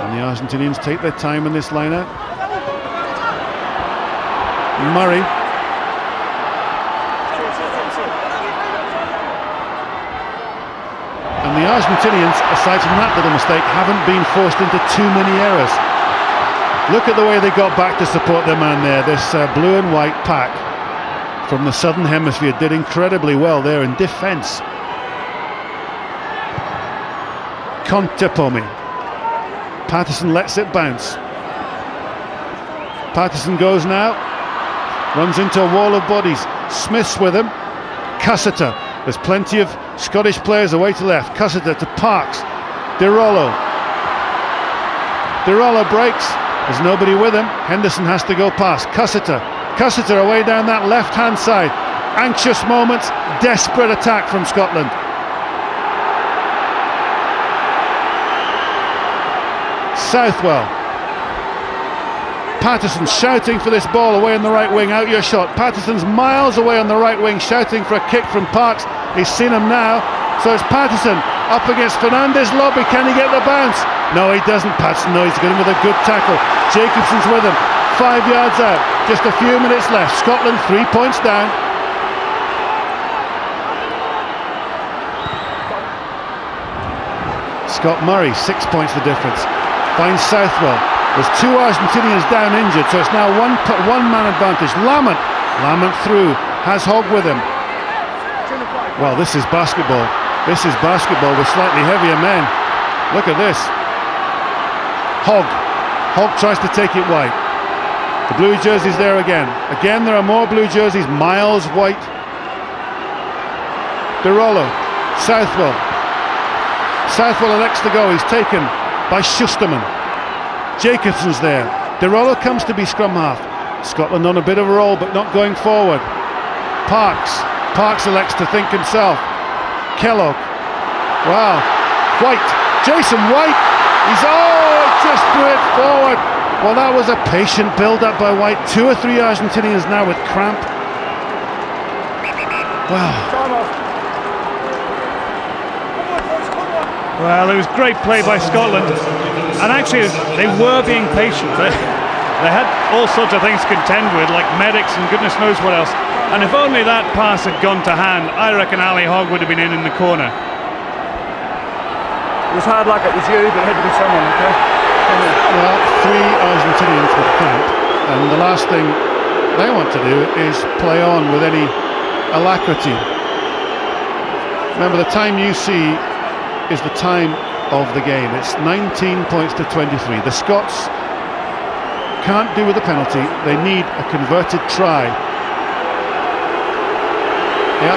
And the Argentinians take their time in this line-out. Murray. And the Argentinians, aside from that little mistake, haven't been forced into too many errors. Look at the way they got back to support their man there. This blue and white pack from the southern hemisphere did incredibly well there in defence. Contepomi. Patterson lets it bounce. Patterson goes now, runs into a wall of bodies. Smith's with him. Cussiter. There's plenty of Scottish players away to left. Cussiter to Parks. De Rollo breaks. There's nobody with him. Henderson has to go past. Cussiter away down that left-hand side. Anxious moments, desperate attack from Scotland. Southwell. Patterson shouting for this ball away on the right wing. Out your shot. Patterson's miles away on the right wing, shouting for a kick from Parks. He's seen him now. So it's Patterson up against Fernandes Lobby. Can he get the bounce? No, he doesn't. Patterson, no, he's got him with a good tackle. Jacobson's with him. 5 yards out. Just a few minutes left. Scotland 3 points down. Scott Murray, 6 points the difference. Finds Southwell. There's 2 Argentinians down injured, so it's now one man advantage. Lamont through, has Hogg with him. Well, this is basketball. This is basketball with slightly heavier men. Look at this. Hogg tries to take it wide. The blue jersey's there again. Again, there are more blue jerseys. Miles White. DeRollo. Southwell elects to go. He's taken by Schusterman. Jacobson's there. DeRollo comes to be scrum half. Scotland on a bit of a roll, but not going forward. Parks elects to think himself. Kellogg. Wow. White. Jason White. Just threw it forward. Well, that was a patient build-up by White. 2 or 3 Argentinians now with cramp. Wow. Well, it was great play by Scotland, and actually they were being patient. They had all sorts of things to contend with, like medics and goodness knows what else. And if only that pass had gone to hand, I reckon Ali Hogg would have been in the corner. It was hard luck, it was you, but it had to be someone, okay? Well, 3 Argentinians with cramp, and the last thing they want to do is play on with any alacrity. Remember, the time you see is the time of the game. It's 19 points to 23. The Scots can't do with the penalty. They need a converted try. Yeah.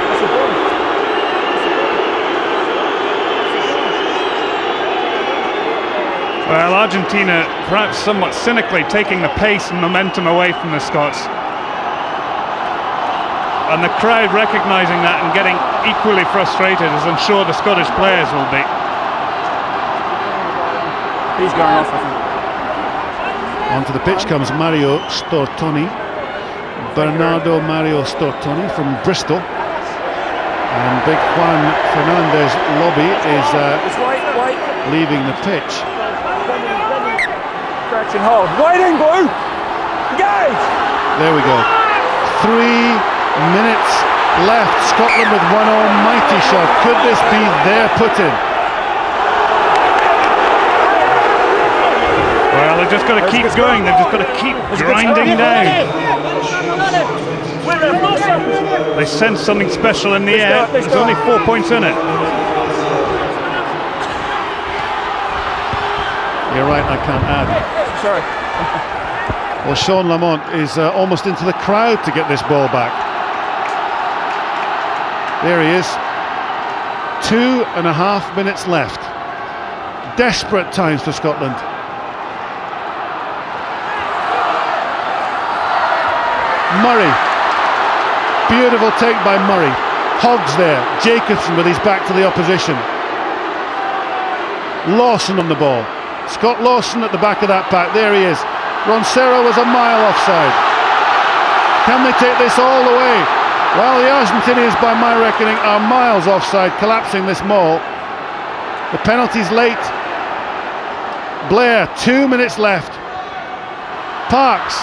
Well, Argentina perhaps somewhat cynically taking the pace and momentum away from the Scots. And the crowd recognising that and getting equally frustrated, as I'm sure the Scottish players will be. He's going off, I think. Onto the pitch comes Mario Stortoni. Bernardo Mario Stortoni from Bristol. And big Juan Fernandez Lobby is leaving the pitch. Scratch and hold. Waiting, Blue! Engage! There we go. 3 minutes left. Scotland with one almighty shot. Could this be their put-in? Well, they've just got to keep going. They've just got to keep grinding down. They sense something special in the air. There's only 4 points in it. You're right, I can't add. Sorry. Well, Sean Lamont is almost into the crowd to get this ball back. There he is. 2.5 minutes left. Desperate times for Scotland. Murray. Beautiful take by Murray. Hogg's there. Jacobson with his back to the opposition. Lawson on the ball. Scott Lawson at the back of that pack. There he is. Roncero was a mile offside. Can they take this all the way? Well, the Argentinians, by my reckoning, are miles offside, collapsing this maul. The penalty's late. Blair, 2 minutes left. Parks,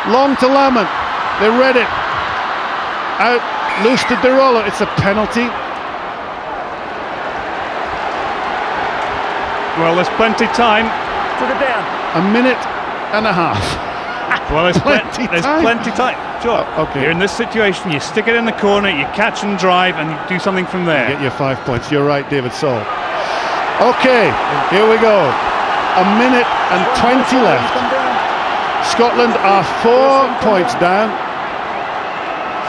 long to Lamont. They read it. Out, loose to DeRollo. It's a penalty. Well, there's plenty time. Took it down. 1.5 minutes. Well, there's plenty time. Sure. Okay. You're in this situation, you stick it in the corner, you catch and drive, and you do something from there. You get your 5 points. You're right, David Saul. Okay, here we go. 1 minute and 20 left. Scotland are 4 points down.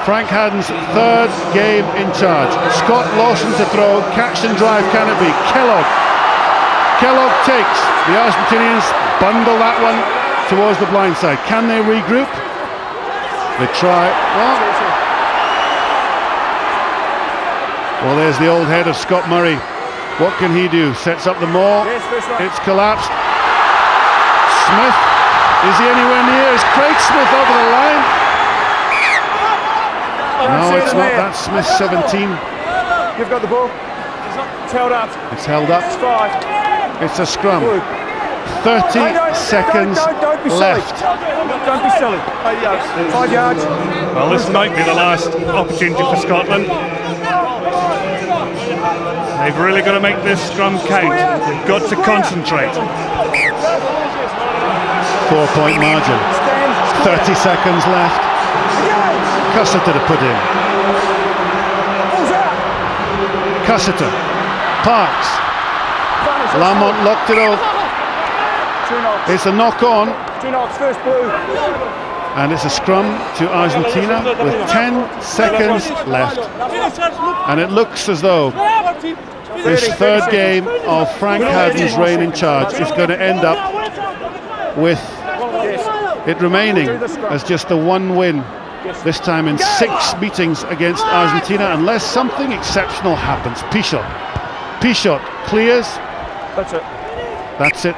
Frank Haddon's 3rd game in charge. Scott Lawson to throw. Catch and drive, can it be? Kellogg takes. The Argentinians bundle that one towards the blind side. Can they regroup? They try. Well, there's the old head of Scott Murray. What can he do? Sets up the maul. It's collapsed. Smith. Is he anywhere near? Is Craig Smith over the line? No, it's not. That's Smith, 17. You've got the ball. It's held up. It's held up. It's 5. It's a scrum. 30 seconds left. Don't be silly. 5 yards. Well, this might be the last opportunity for Scotland. They've really got to make this scrum count. They've got to concentrate. 4-point margin. 30 seconds left. Cussiter to put in. Cussiter. Parks. Lamont locked it off. It's a knock on. 2 knocks, first blue. And it's a scrum to Argentina with 10 seconds left. And it looks as though this third game of Frank Hadden's reign in charge is going to end up with it remaining as just the one win, this time in 6 meetings against Argentina, unless something exceptional happens. Pichot clears. That's it.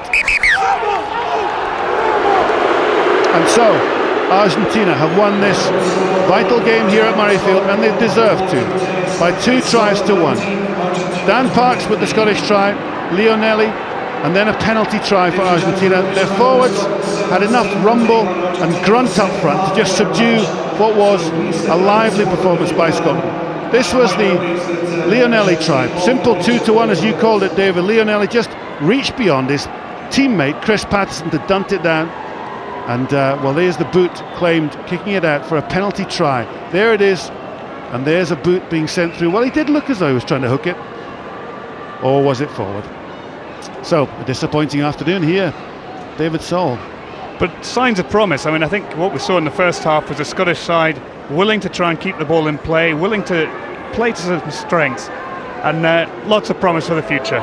And so Argentina have won this vital game here at Murrayfield, and they deserve to, by 2 tries to 1. Dan Parks with the Scottish try, Leonelli, and then a penalty try for Argentina. Their forwards had enough rumble and grunt up front to just subdue what was a lively performance by Scotland. This was the Leonelli try. Simple 2-1, as you called it, David. Leonelli just reached beyond his teammate Chris Patterson to dunt it down. And well, there's the boot claimed, kicking it out for a penalty try. There it is, and there's a boot being sent through. Well, he did look as though he was trying to hook it, or was it forward? So, a disappointing afternoon here, David Saul. But signs of promise. I mean, I think what we saw in the first half was a Scottish side willing to try and keep the ball in play, willing to play to some strengths, and lots of promise for the future.